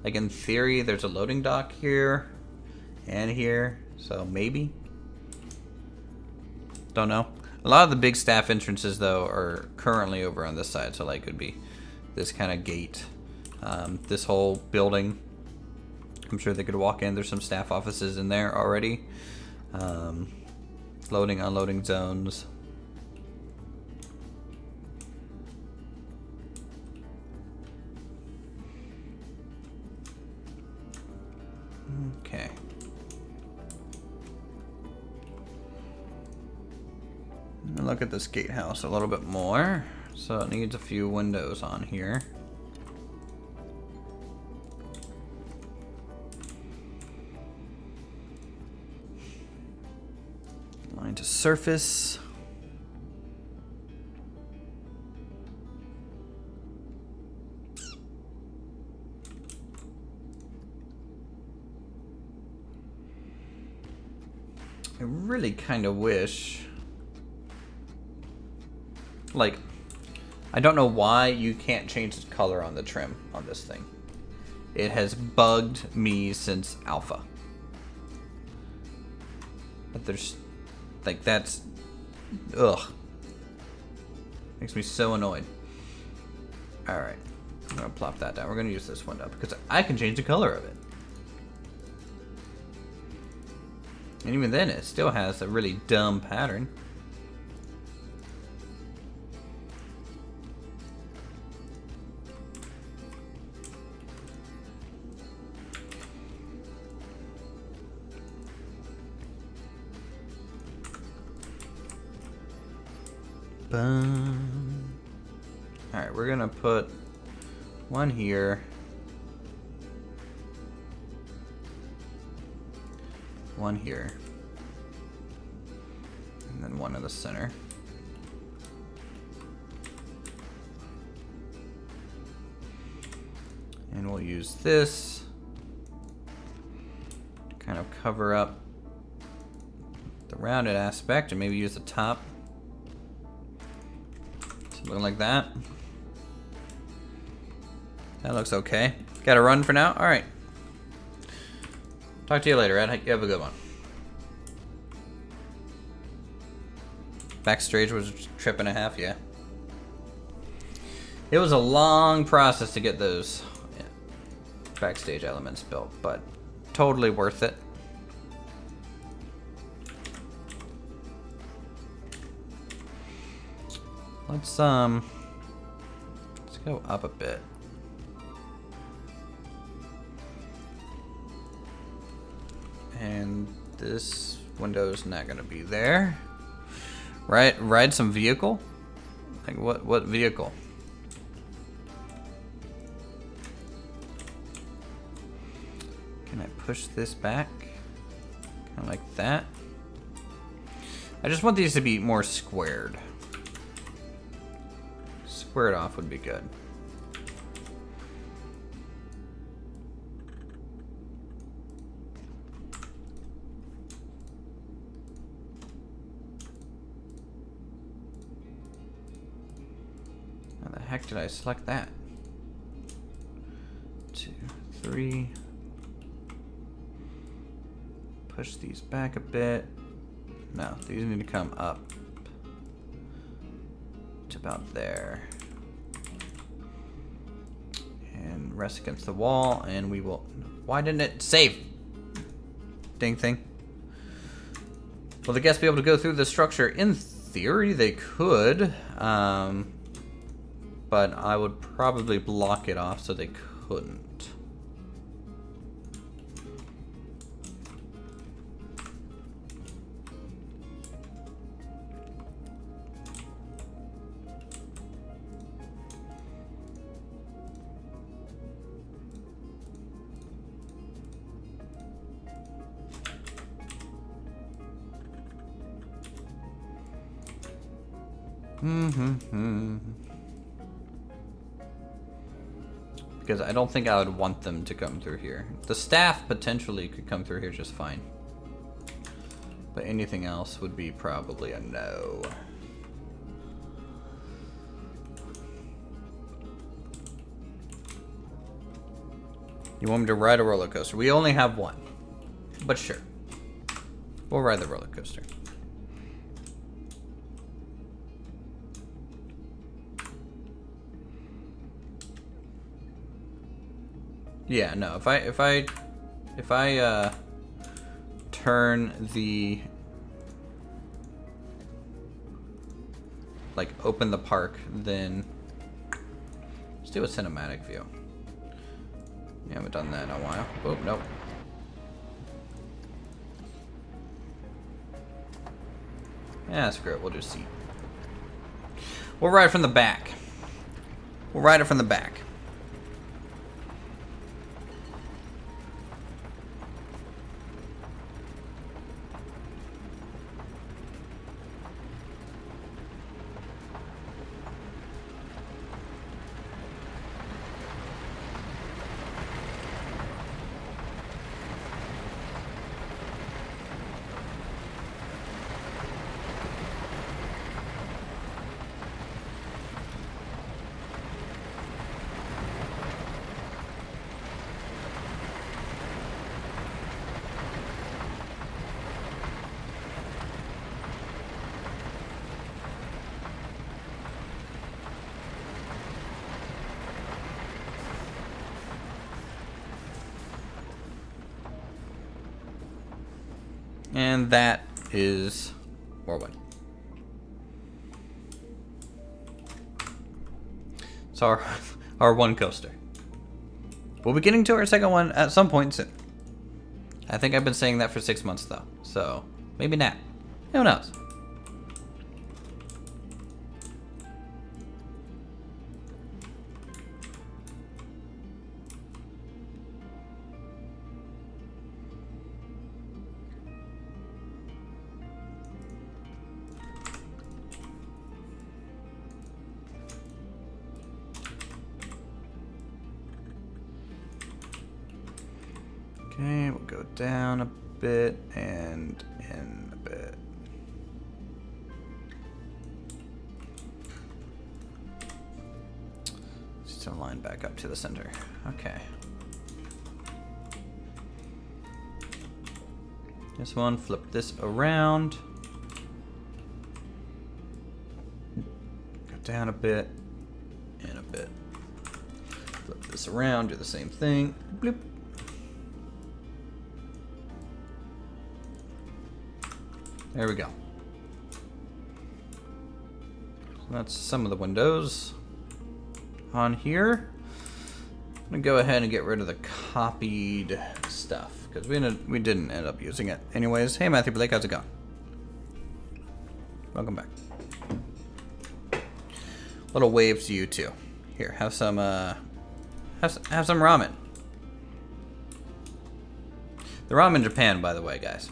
Like, in theory, there's a loading dock here and here, so maybe. Don't know. A lot of the big staff entrances, though, are currently over on this side, so like it would be this kind of gate. This whole building, I'm sure they could walk in. There's some staff offices in there already. Loading, unloading zones. Okay. Look at this gatehouse a little bit more. So it needs a few windows on here. Line to surface. I really kind of wish, like, I don't know why you can't change the color on the trim on this thing. It has bugged me since alpha. But there's, like, that's, ugh. Makes me so annoyed. Alright, I'm gonna plop that down. We're gonna use this window because I can change the color of it. And even then, it still has a really dumb pattern. Boom. Alright, we're gonna put one here. One here. And then one in the center. And we'll use this to kind of cover up the rounded aspect and maybe use the top. Something like that. That looks okay. Gotta run for now? Alright. Talk to you later, Ed. You have a good one. Backstage was a trip and a half, yeah. It was a long process to get those backstage elements built, but totally worth it. Let's go up a bit. And this window's not gonna be there. Right, ride some vehicle? Like what vehicle? Can I push this back? Kinda like that. I just want these to be more squared. Squared off would be good. How the heck did I select that? 2, 3. Push these back a bit. No, these need to come up to about there. And and rest against the wall, and we will... Why didn't it save? Dang thing. Will the guests be able to go through the structure? In theory, they could. But I would probably block it off so they couldn't. Because I don't think I would want them to come through here. The staff potentially could come through here just fine. But anything else would be probably a no. You want me to ride a roller coaster? We only have one. But sure. We'll ride the roller coaster. Yeah, no, if I turn the, like, open the park, then let's do a cinematic view. We haven't done that in a while. Oh, nope. Yeah, screw it, we'll just see. We'll ride from the back. We'll ride it from the back. And that is Whirlwind. It's our one coaster. We'll be getting to our second one at some point soon. I think I've been saying that for 6 months though, so maybe not. Who knows? Okay, we'll go down a bit and in a bit. Just line back up to the center. Okay. This one, flip this around. Go down a bit and a bit. Flip this around, do the same thing. Bloop. There we go. So that's some of the windows on here. I'm gonna go ahead and get rid of the copied stuff because we didn't end up using it anyways. Hey Matthew Blake, how's it going? Welcome back. Little waves to you too. Here, have some have some ramen. The ramen in Japan, by the way, guys.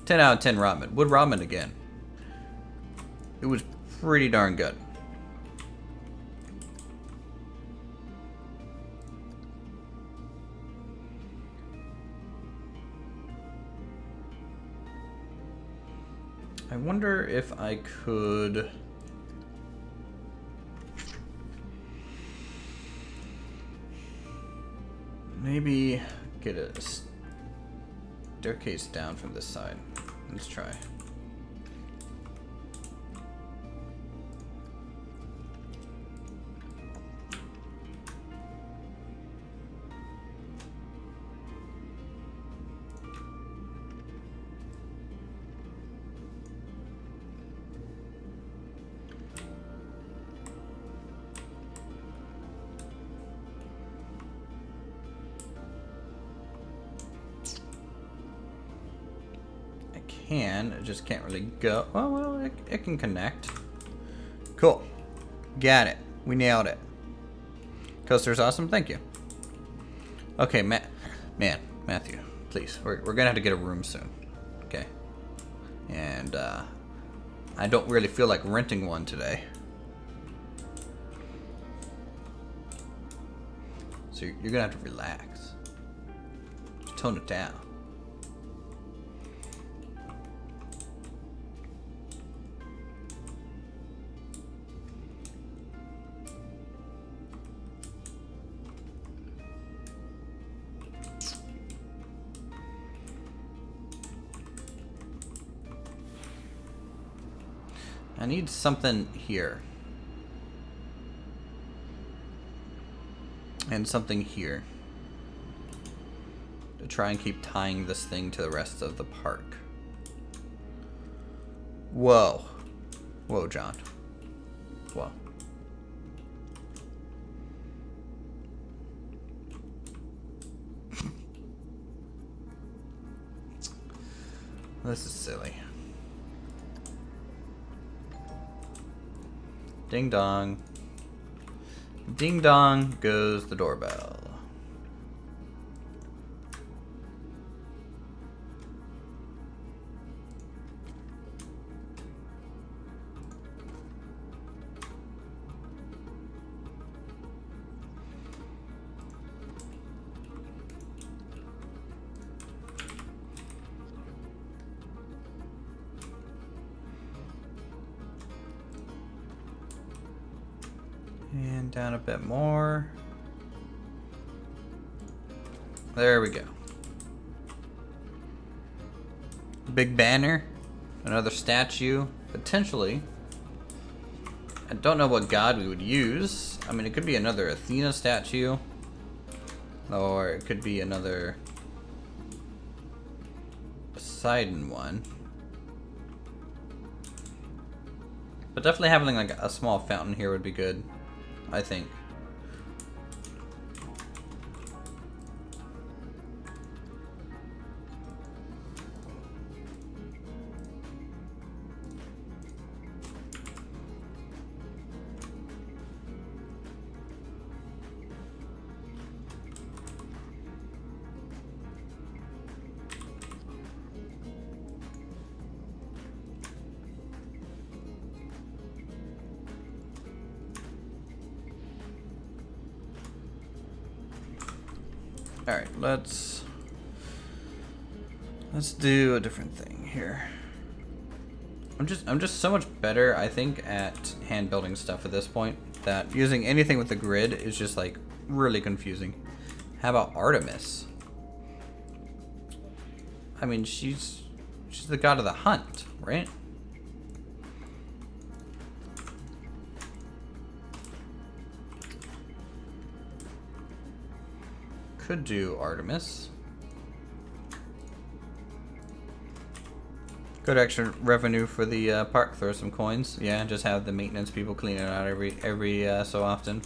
10 out of 10 ramen. Would ramen again. It was pretty darn good. I wonder if I could... maybe get a staircase down from this side. Let's try. can. It just can't really go. Oh, well, it can connect. Cool. Got it. We nailed it. Coaster's awesome. Thank you. Okay, Matthew, please. We're gonna have to get a room soon. Okay. And I don't really feel like renting one today. So you're gonna have to relax. Just tone it down. I need something here. And something here. To try and keep tying this thing to the rest of the park. Whoa. Whoa, John. Whoa. This is silly. Ding dong. Ding dong goes the doorbell. And down a bit more. There we go. Big banner. Another statue. Potentially. I don't know what god we would use. I mean, it could be another Athena statue. Or it could be another Poseidon one. But definitely having like a small fountain here would be good, I think. All right, let's do a different thing here. I'm just so much better, I think, at hand building stuff at this point that using anything with the grid is just like really confusing. How about Artemis? I mean, she's the god of the hunt, right? Could do Artemis. Good extra revenue for the park. Throw some coins. Yeah, just have the maintenance people clean it out every so often.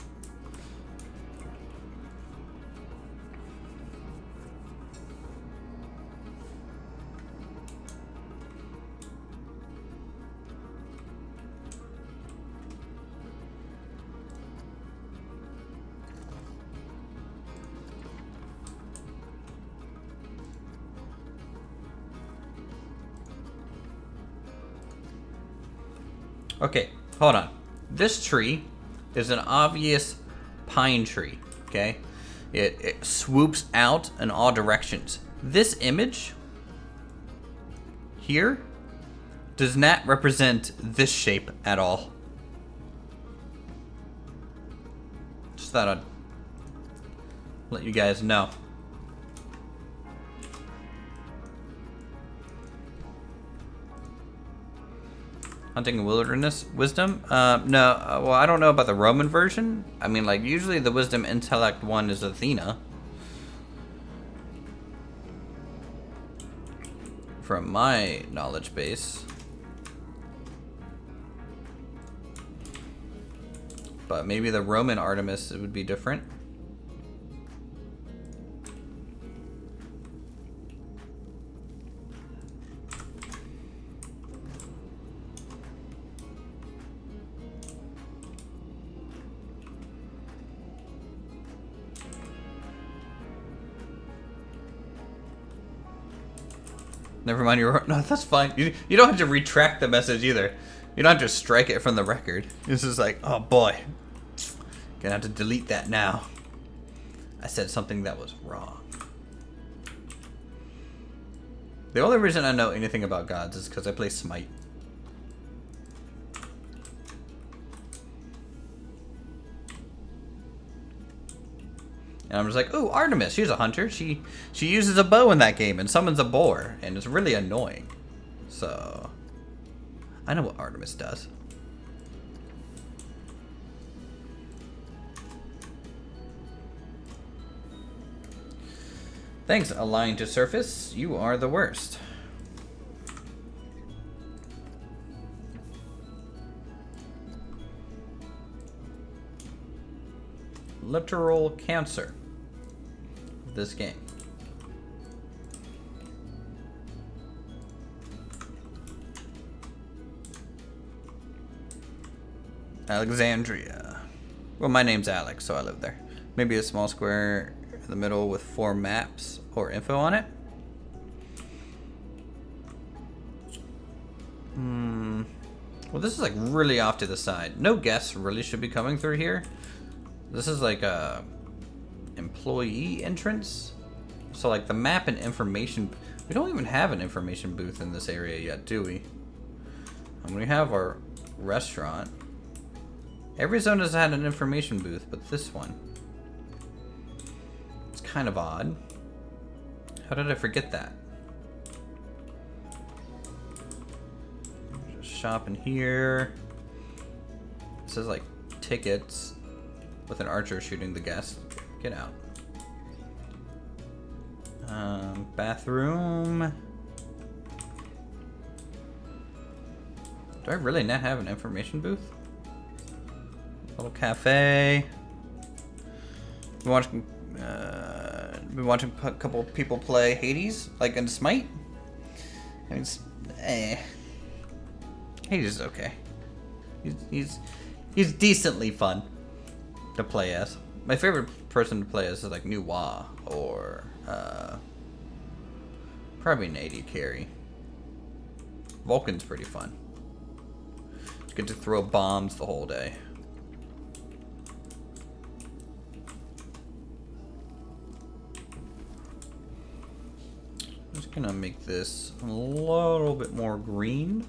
Okay, hold on. This tree is an obvious pine tree, okay? It swoops out in all directions. This image here does not represent this shape at all. Just thought I'd let you guys know. Hunting wilderness wisdom? No. Well, I don't know about the Roman version. I mean, like, usually the wisdom intellect one is Athena. From my knowledge base. But maybe the Roman Artemis would be different. Never mind, no, that's fine. You don't have to retract the message either. You don't have to strike it from the record. It's just like, oh boy. Gonna have to delete that now. I said something that was wrong. The only reason I know anything about gods is because I play Smite. And I'm just like, ooh, Artemis, she's a hunter. She uses a bow in that game and summons a boar, and it's really annoying. So, I know what Artemis does. Thanks, Align to Surface. You are the worst. Literal cancer. This game. Alexandria. Well, my name's Alex, so I live there. Maybe a small square in the middle with 4 maps or info on it. Well, this is like really off to the side. No guests really should be coming through here. This is like a employee entrance. So like the map and information. We don't even have an information booth in this area yet, do we? And we have our restaurant. Every zone has had an information booth, but this one. It's kind of odd. How did I forget that? Just shop in here. It says like tickets with an archer shooting the guest. Get out. Bathroom. Do I really not have an information booth? Little cafe. Been watching a couple people play Hades, like in Smite. I mean, Hades is okay. He's decently fun to play as. My favorite person to play as is like Nuwa or probably an AD carry. Vulcan's pretty fun. You get to throw bombs the whole day. I'm just gonna make this a little bit more green.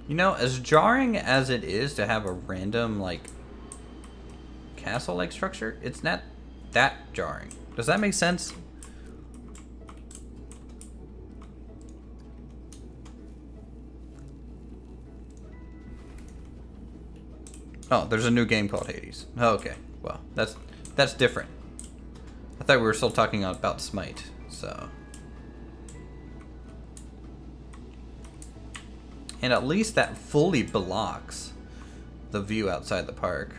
You know, as jarring as it is to have a random, like, castle-like structure, it's not that jarring. Does that make sense? Oh, there's a new game called Hades. Oh, okay, well, that's different. I thought we were still talking about Smite, so... And at least that fully blocks the view outside the park.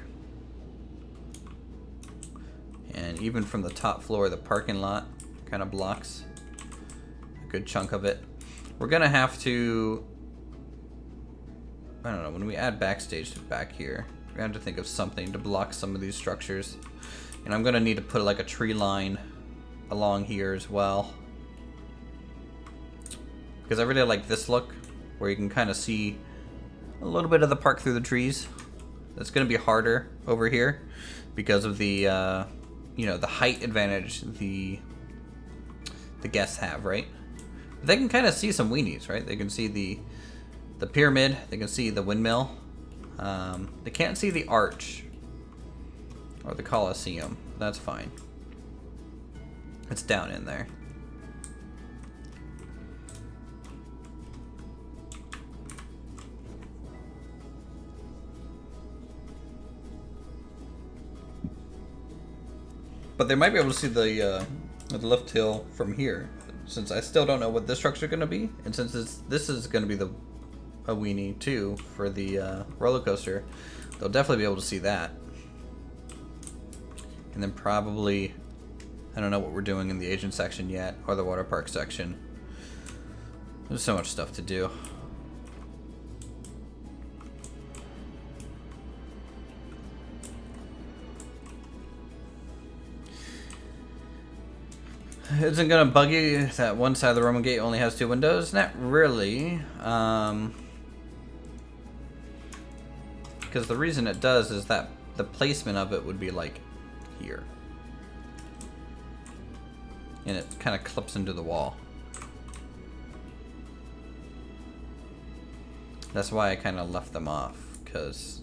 And even from the top floor of the parking lot, kind of blocks a good chunk of it. We're gonna have to, I don't know, when we add backstage to back here, we're gonna have to think of something to block some of these structures. And I'm gonna need to put like a tree line along here as well. Because I really like this look, where you can kind of see a little bit of the park through the trees. That's going to be harder over here because of the, you know, the height advantage the guests have, right? They can kind of see some weenies, right? They can see the pyramid. They can see the windmill. They can't see the arch or the Colosseum. That's fine. It's down in there. But they might be able to see the lift hill from here, since I still don't know what this structure is going to be, and since this is going to be a weenie too for the roller coaster, they'll definitely be able to see that. And then probably, I don't know what we're doing in the agent section yet, or the water park section. There's so much stuff to do. Isn't gonna bug you that one side of the Roman gate only has 2 windows? Not really. Because the reason it does is that the placement of it would be like here. And it kind of clips into the wall. That's why I kind of left them off, because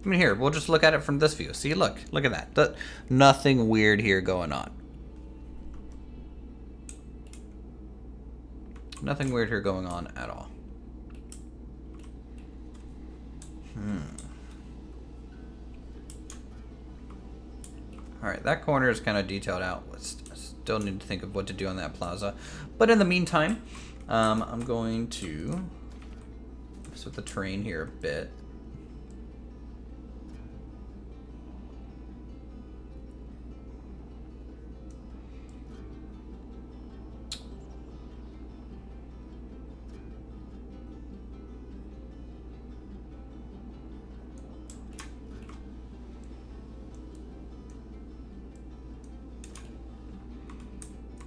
I mean, here, we'll just look at it from this view. See, look at that. Nothing weird here going on. Nothing weird here going on at all. Alright, that corner is kind of detailed out. Still need to think of what to do on that plaza. But in the meantime, I'm going to mess with the terrain here a bit.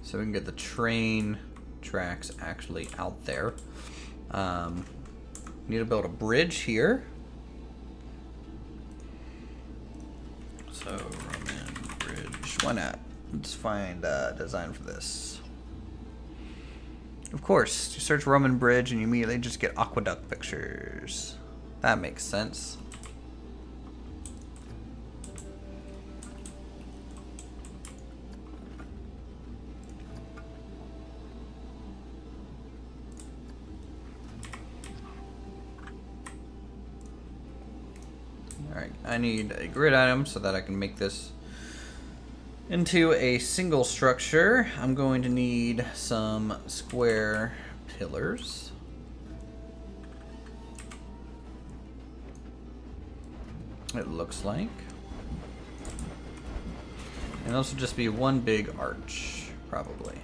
So we can get the train tracks actually out there. Need to build a bridge here. So Roman bridge, why not? Let's find a design for this. Of course, you search Roman bridge and you immediately just get aqueduct pictures. That makes sense. Alright, I need a grid item so that I can make this into a single structure. I'm going to need some square pillars. It looks like. And this will just be one big arch, probably.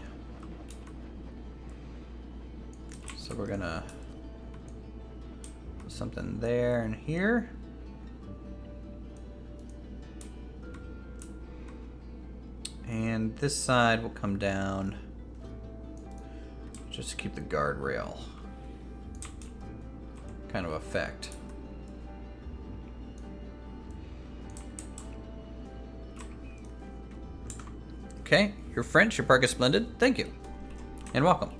So we're gonna put something there and here. And this side will come down just to keep the guardrail kind of effect. Okay, you're French, your park is splendid. Thank you. And welcome.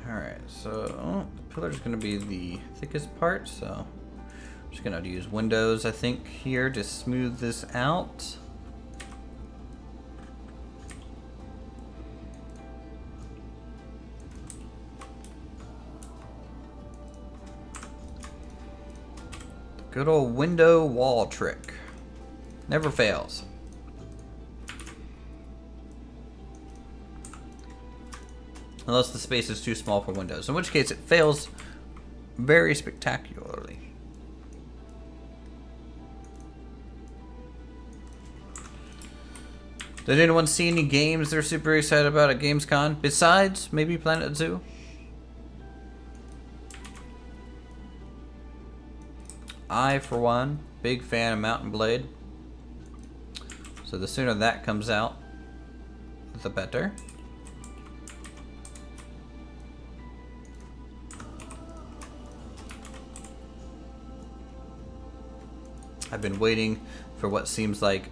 Alright, so the pillar is going to be the thickest part, so I'm just going to have to use windows, I think, here to smooth this out. The good old window wall trick. Never fails. Unless the space is too small for windows, in which case it fails very spectacularly. Did anyone see any games they're super excited about at Gamescom? Besides, maybe Planet Zoo? I, for one, big fan of Mountain Blade. So the sooner that comes out, the better. I've been waiting for what seems like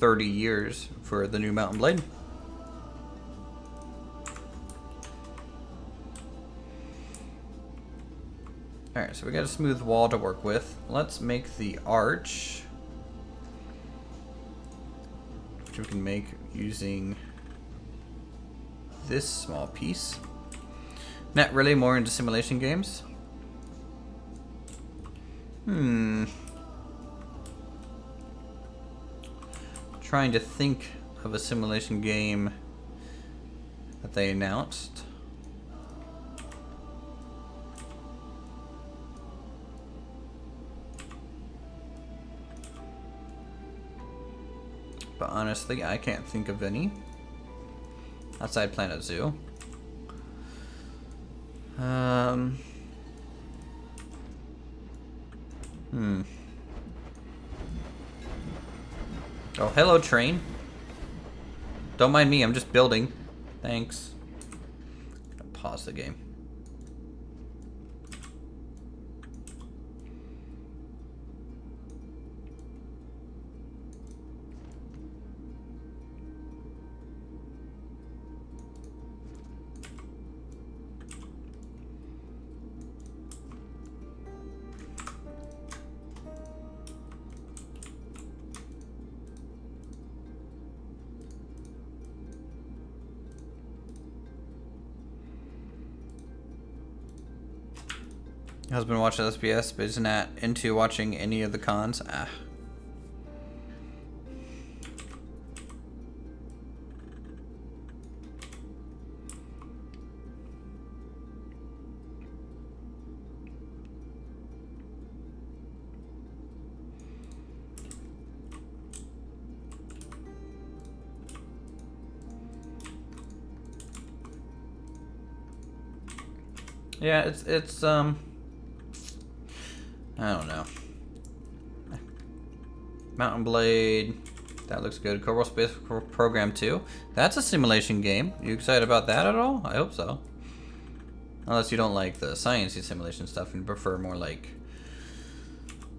30 years for the new Mountain Blade. Alright, so we got a smooth wall to work with. Let's make the arch, which we can make using this small piece. Not really, more into simulation games. Trying to think of a simulation game they announced. But honestly, I can't think of any outside Planet Zoo. Oh, hello, train. Don't mind me, I'm just building. Thanks. Pause the game. Husband watches SPS, but is not into watching any of the cons. Ah. Yeah, it's I don't know. Mountain Blade, that looks good. Kerbal Space Program 2. That's a simulation game. You excited about that at all? I hope so. Unless you don't like the sciencey simulation stuff and prefer more like,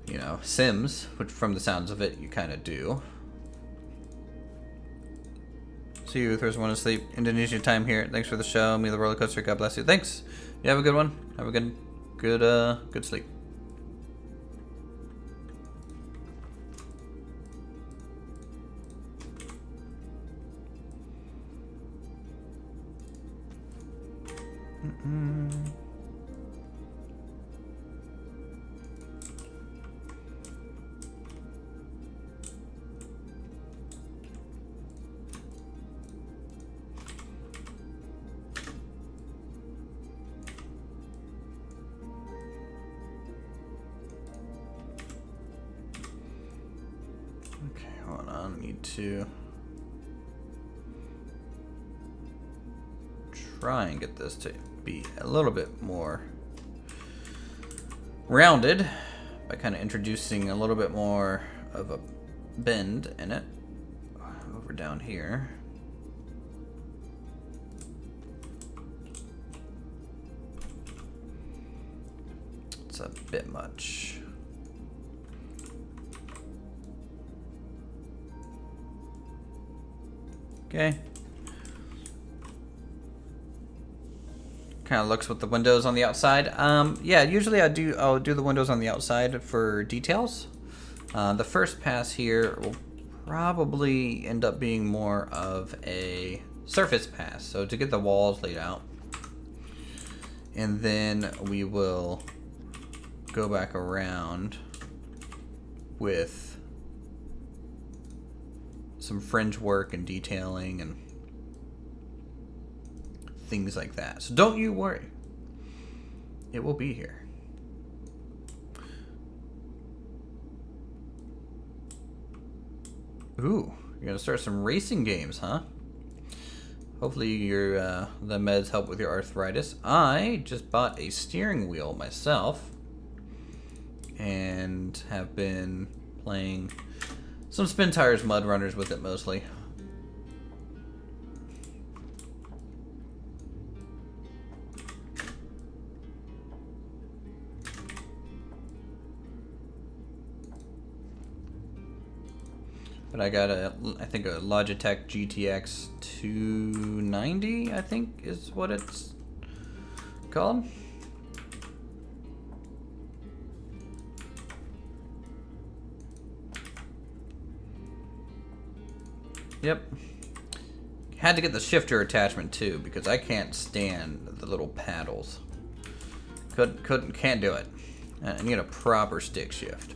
you know, Sims, which from the sounds of it, you kind of do. See you, Thursday want to sleep. Indonesian time here. Thanks for the show. Me the roller coaster. God bless you. Thanks. You have a good one. Have a good sleep. Okay, hold on. Need to try and get this to be a little bit more rounded by kind of introducing a little bit more of a bend in it over down here. It's a bit much. Okay. Kind of looks with the windows on the outside. Yeah, usually I'll do the windows on the outside for details. The first pass here will probably end up being more of a surface pass, so to get the walls laid out. And then we will go back around with some fringe work and detailing and things like that. So don't you worry. It will be here. Ooh, you're gonna start some racing games, huh? Hopefully your the meds help with your arthritis. I just bought a steering wheel myself and have been playing some Spin Tires Mud Runners with it mostly. But I got I think a Logitech GTX 290, I think is what it's called. Yep. Had to get the shifter attachment too because I can't stand the little paddles. Can't do it. I need a proper stick shift.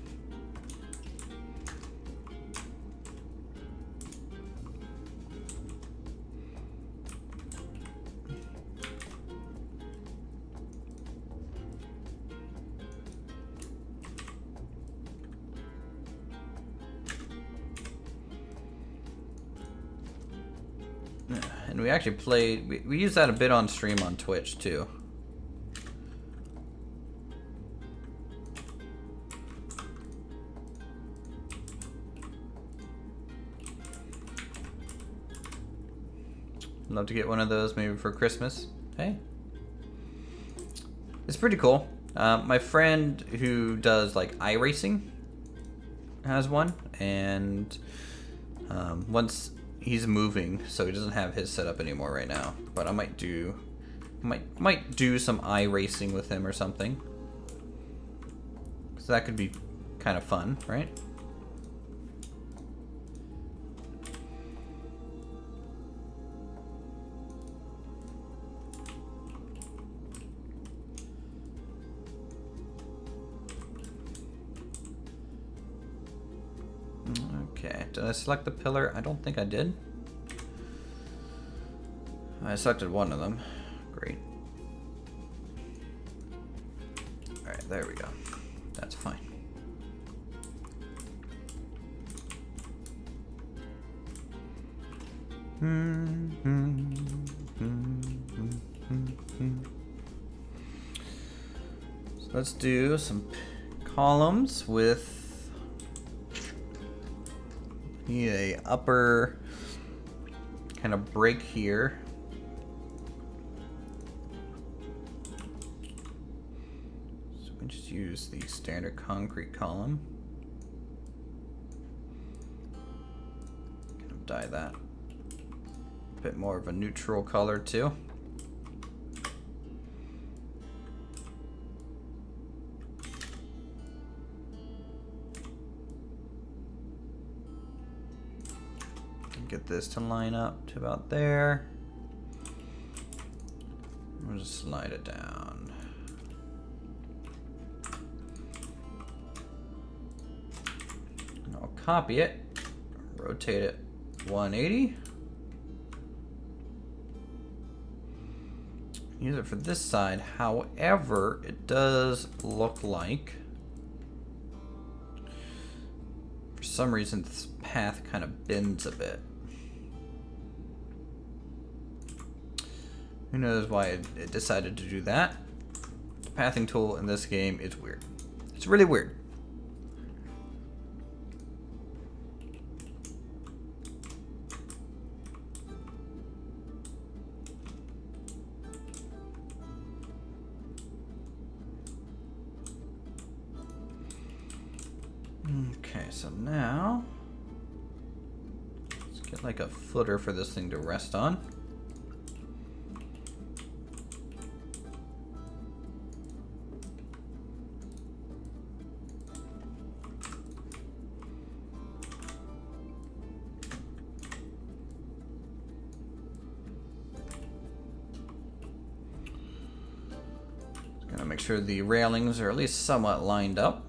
and we actually played, we used that a bit on stream on Twitch too. Love to get one of those maybe for Christmas. Hey. It's pretty cool. My friend who does like iRacing has one, and once he's moving, so he doesn't have his set up anymore right now. But I might do some iRacing with him or something. So that could be kind of fun, right? Okay, did I select the pillar? I don't think I did. I selected one of them. Great. Alright, there we go. That's fine. So let's do some columns with a upper kind of break here. So we just use the standard concrete column. Kind of dye that a bit more of a neutral color too. Get this to line up to about there. We'll just slide it down. And I'll copy it, rotate it 180. Use it for this side. However, it does look like for some reason this path kind of bends a bit. Who knows why it decided to do that? The pathing tool in this game is weird. It's really weird. Okay, so now let's get like a footer for this thing to rest on. Gonna make sure the railings are at least somewhat lined up.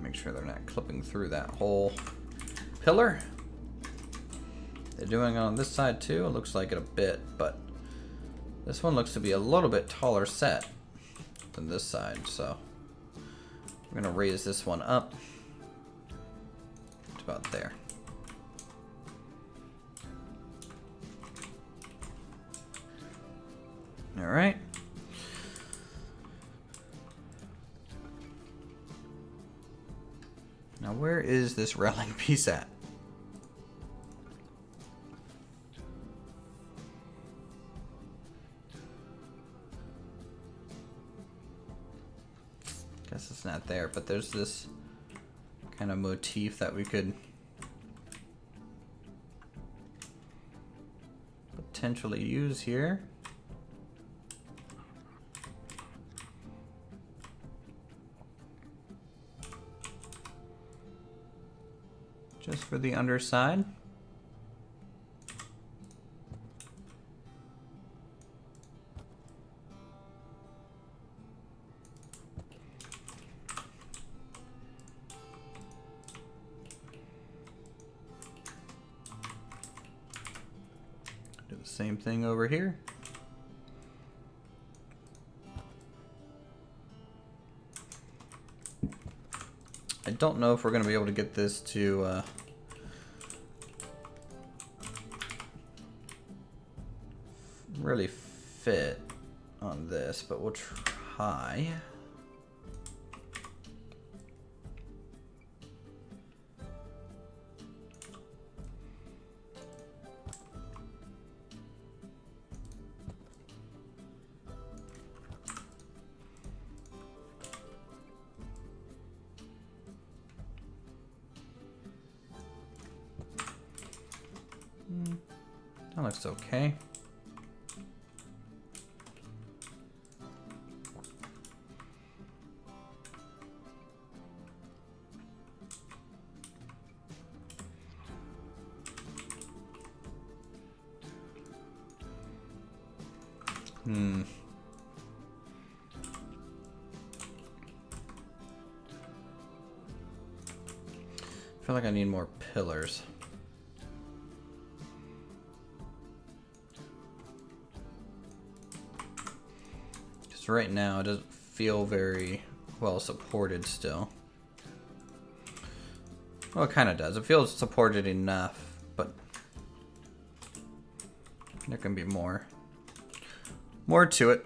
Make sure they're not clipping through that whole pillar. They're doing it on this side too. It looks like it a bit, but this one looks to be a little bit taller set than this side, so we're gonna raise this one up to about there. All right. Now where is this railing piece at? Guess it's not there, but there's this kind of motif that we could potentially use here. Just for the underside. Same thing over here. I don't know if we're going to be able to get this to really fit on this, but we'll try. That looks okay. I feel like I need more pillars. Because right now it doesn't feel very well supported still. Well, it kind of does. It feels supported enough, but there can be more. More to it.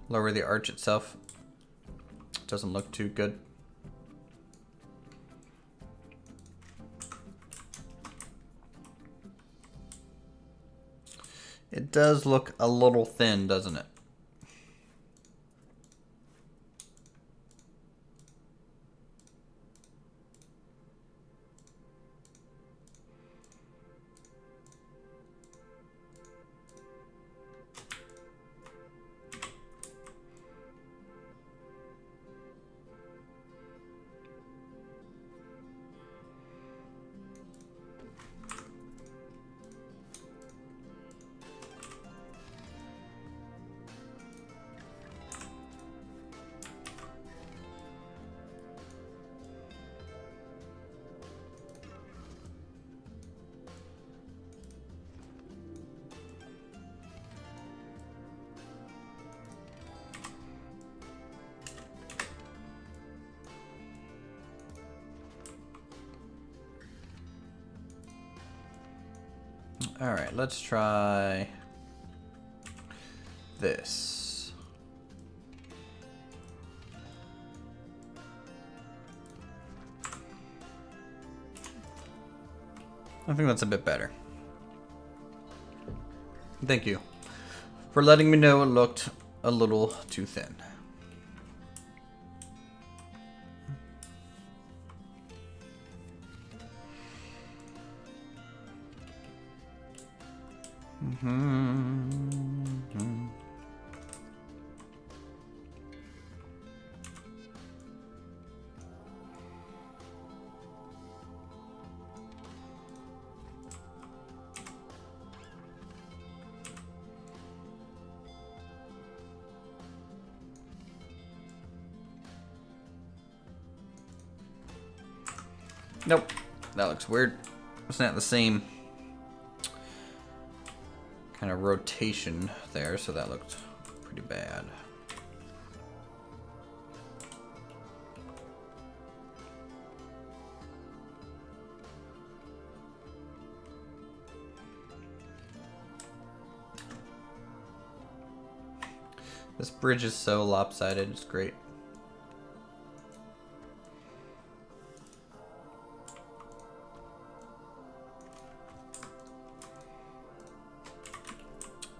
Lower the arch itself. Doesn't look too good. It does look a little thin, doesn't it? All right, let's try this. I think that's a bit better. Thank you for letting me know it looked a little too thin. Nope, that looks weird. It's not the same kind of rotation there, so that looked pretty bad. This bridge is so lopsided, it's great.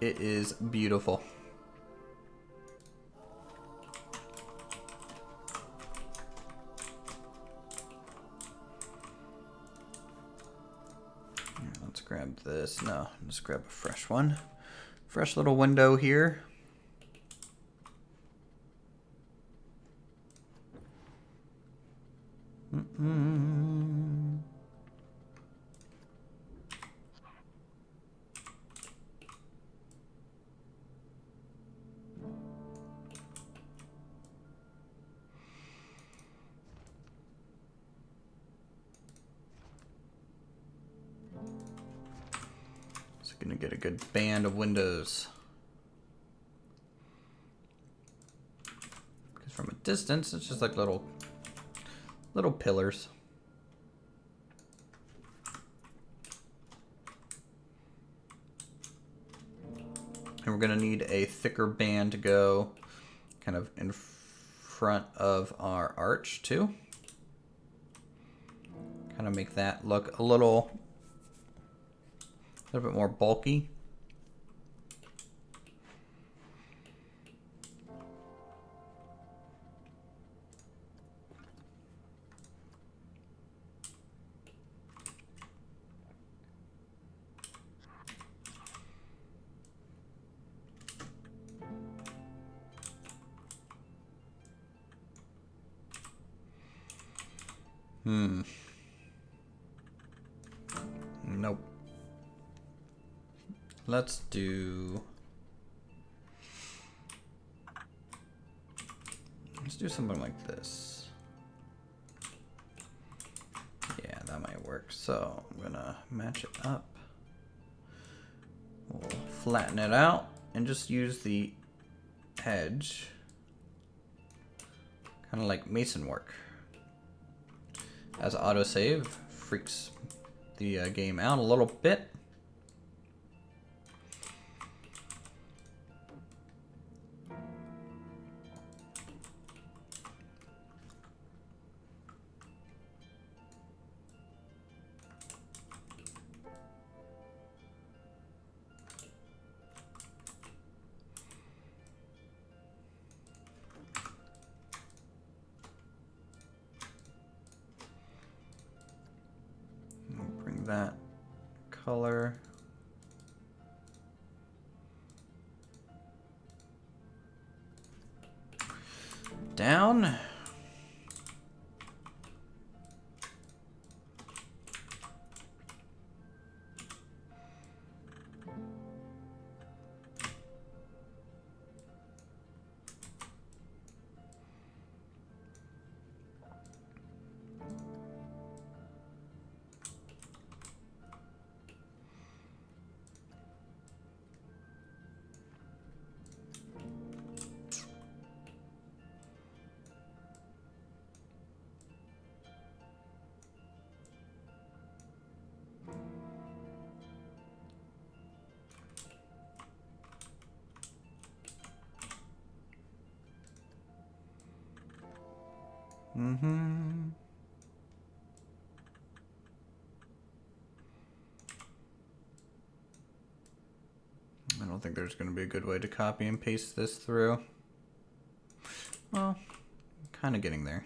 It is beautiful. Let's grab this. No, let's grab a fresh one. Fresh little window here. gonna get a good band of windows. Because from a distance, it's just like little pillars. And we're gonna need a thicker band to go kind of in front of our arch too. Kind of make that look a little bit more bulky. Nope. Let's do something like this. Yeah, that might work. So I'm gonna match it up. We'll flatten it out and just use the edge, kind of like mason work. As autosave freaks the game out a little bit. That color down. I don't think there's going to be a good way to copy and paste this through. Well, kind of getting there.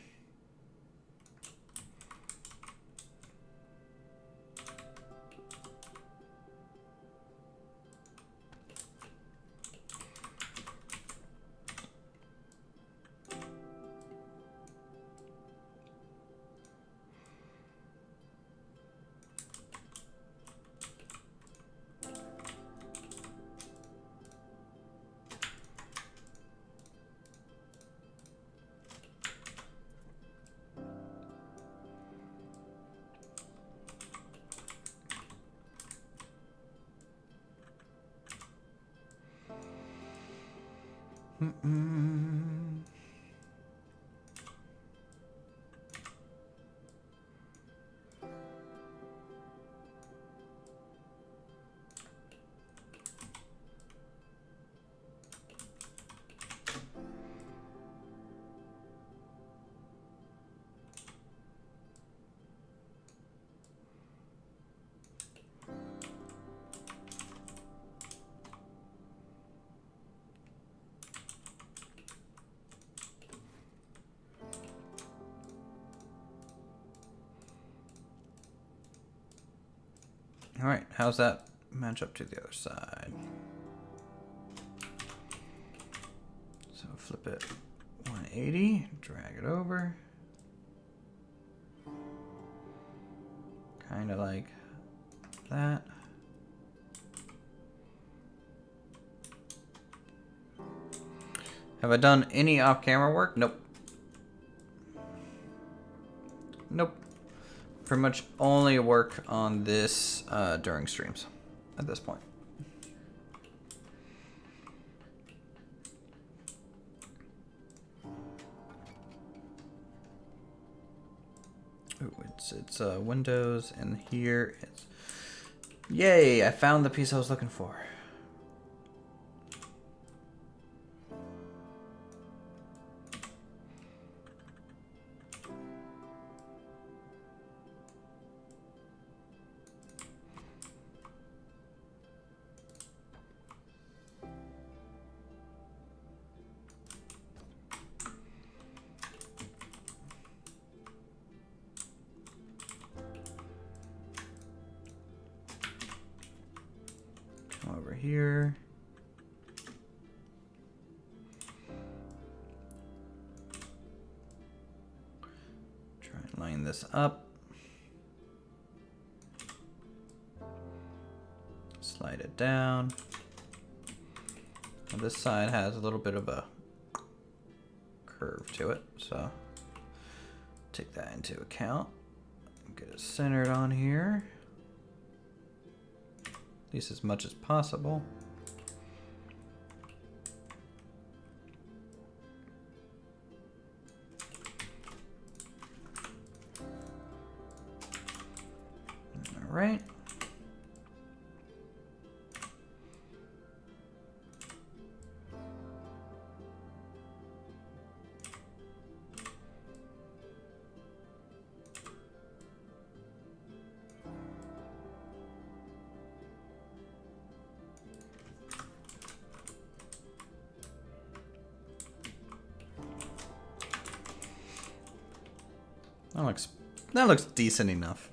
All right, how's that match up to the other side? So flip it 180, drag it over. Kind of like that. Have I done any off-camera work? Nope. Nope. Pretty much only work on this during streams at this point. It's windows, and here it's... Yay! I found the piece I was looking for. Over here. Try and line this up. Slide it down. And this side has a little bit of a curve to it, so take that into account. Get it centered on here. At least as much as possible. All right. That looks decent enough.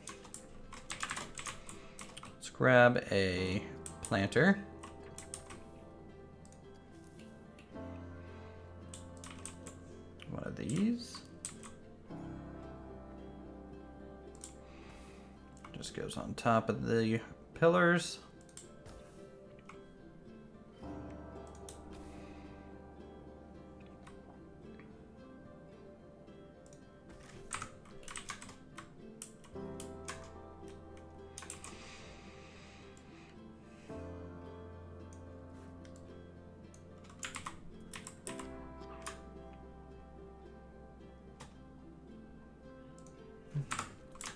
Let's grab a planter. One of these. Just goes on top of the pillars.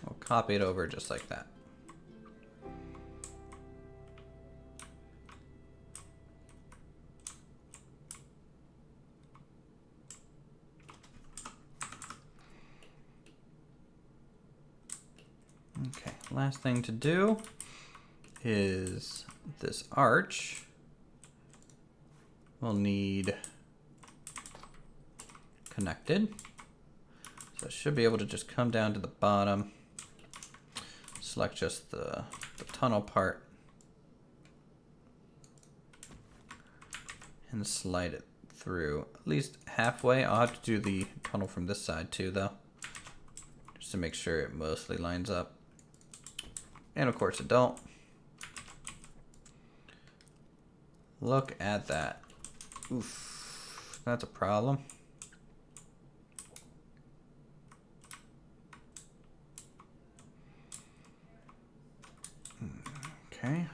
We'll copy it over just like that. Okay, last thing to do is this arch. We'll need connected. So I should be able to just come down to the bottom, select just the tunnel part, and slide it through at least halfway. I'll have to do the tunnel from this side too, though, just to make sure it mostly lines up. And of course it don't. Look at that. Oof, that's a problem. Okay.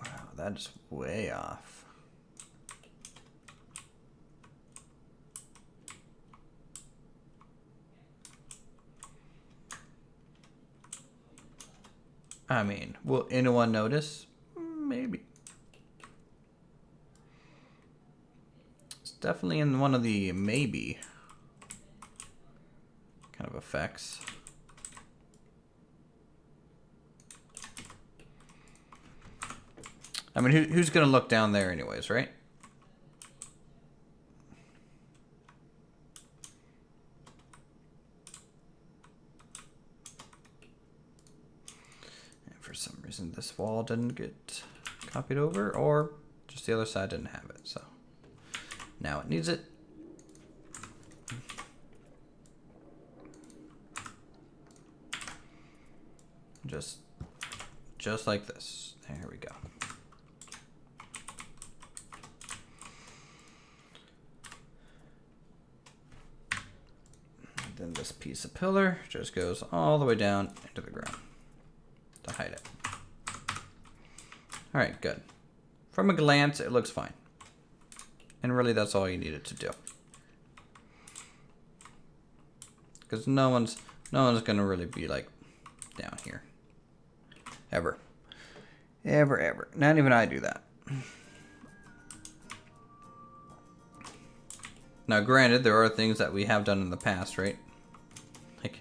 Wow, that's way off. I mean, will anyone notice? Maybe. It's definitely in one of the maybe kind of effects. I mean, who's going to look down there anyways, right? And for some reason, this wall didn't get copied over, or just the other side didn't have it. So now it needs it. Just like this. There we go. this piece of pillar just goes all the way down into the ground to hide it. All right, good. From a glance, it looks fine. And really, that's all you needed to do. Because no one's gonna really be like down here. Ever. Ever, ever. Not even I do that. Now, granted, there are things that we have done in the past, right? Like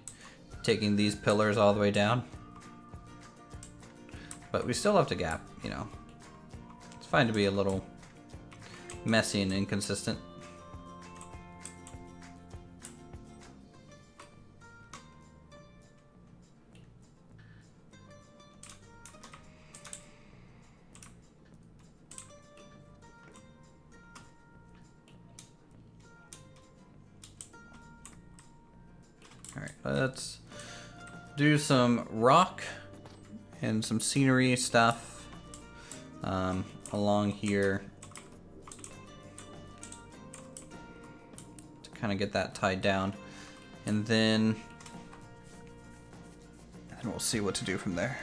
taking these pillars all the way down. But we still have to gap, you know. It's fine to be a little messy and inconsistent. Alright, let's do some rock and some scenery stuff along here to kind of get that tied down. And then we'll see what to do from there.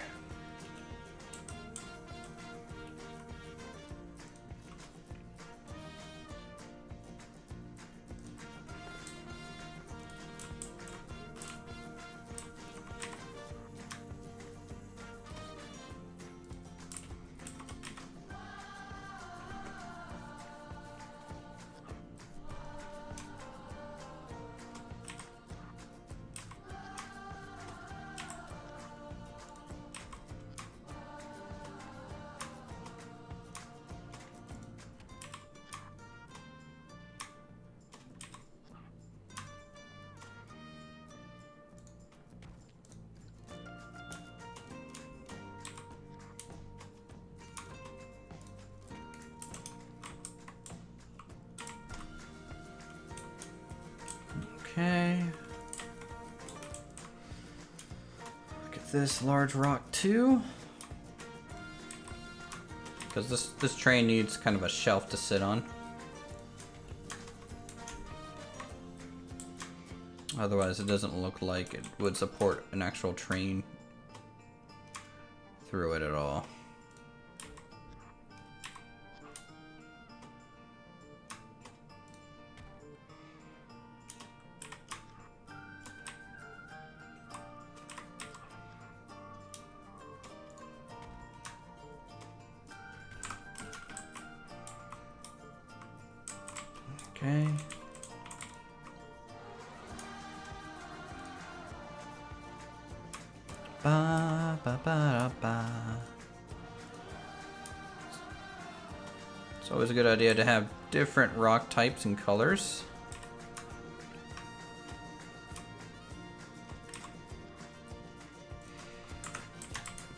Okay. Get this large rock too. Because this train needs kind of a shelf to sit on. Otherwise it doesn't look like it would support an actual train through it at all. Okay. Ba ba ba ba. It's always a good idea to have different rock types and colors.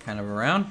Kind of around.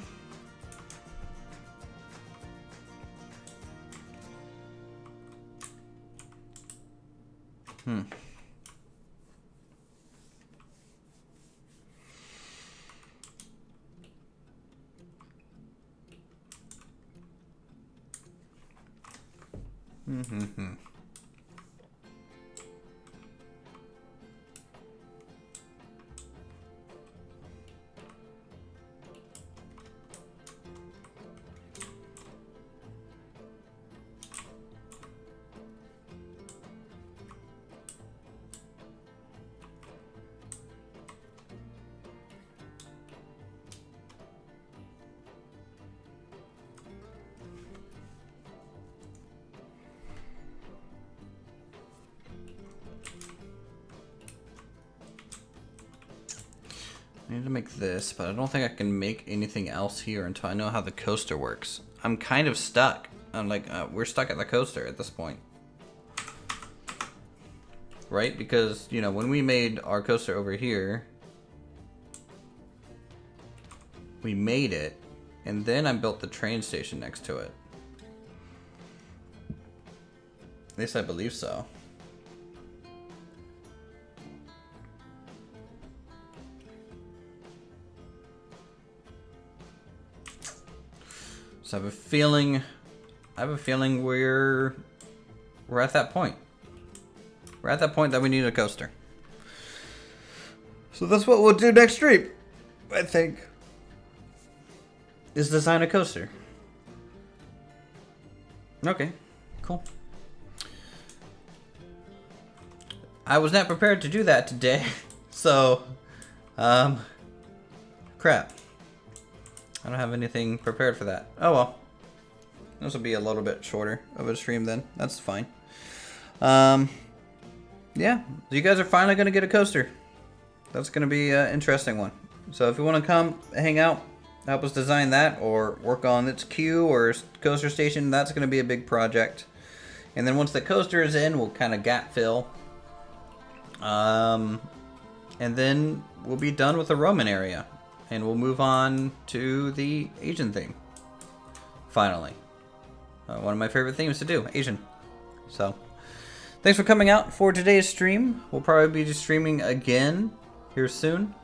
I need to make this, but I don't think I can make anything else here until I know how the coaster works. I'm kind of stuck. I'm like, we're stuck at the coaster at this point. Right? Because, you know, when we made our coaster over here, we made it, and then I built the train station next to it. At least I believe so. So I have a feeling we're at that point. We're at that point that we need a coaster. So that's what we'll do next stream, I think. Is design a coaster. Okay, cool. I was not prepared to do that today, so, crap. I don't have anything prepared for that. Oh well. This will be a little bit shorter of a stream then. That's fine. Yeah, you guys are finally going to get a coaster. That's going to be an interesting one. So if you want to come hang out, help us design that, or work on its queue or coaster station, that's going to be a big project. And then once the coaster is in, we'll kind of gap fill. And then we'll be done with the Roman area. And we'll move on to the Asian theme. Finally. One of my favorite themes to do, Asian. So, thanks for coming out for today's stream. We'll probably be streaming again here soon.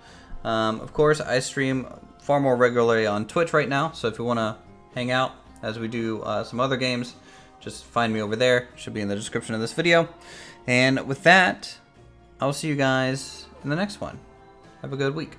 Of course, I stream far more regularly on Twitch right now, so if you want to hang out as we do some other games, just find me over there. Should be in the description of this video. And with that, I'll see you guys in the next one. Have a good week.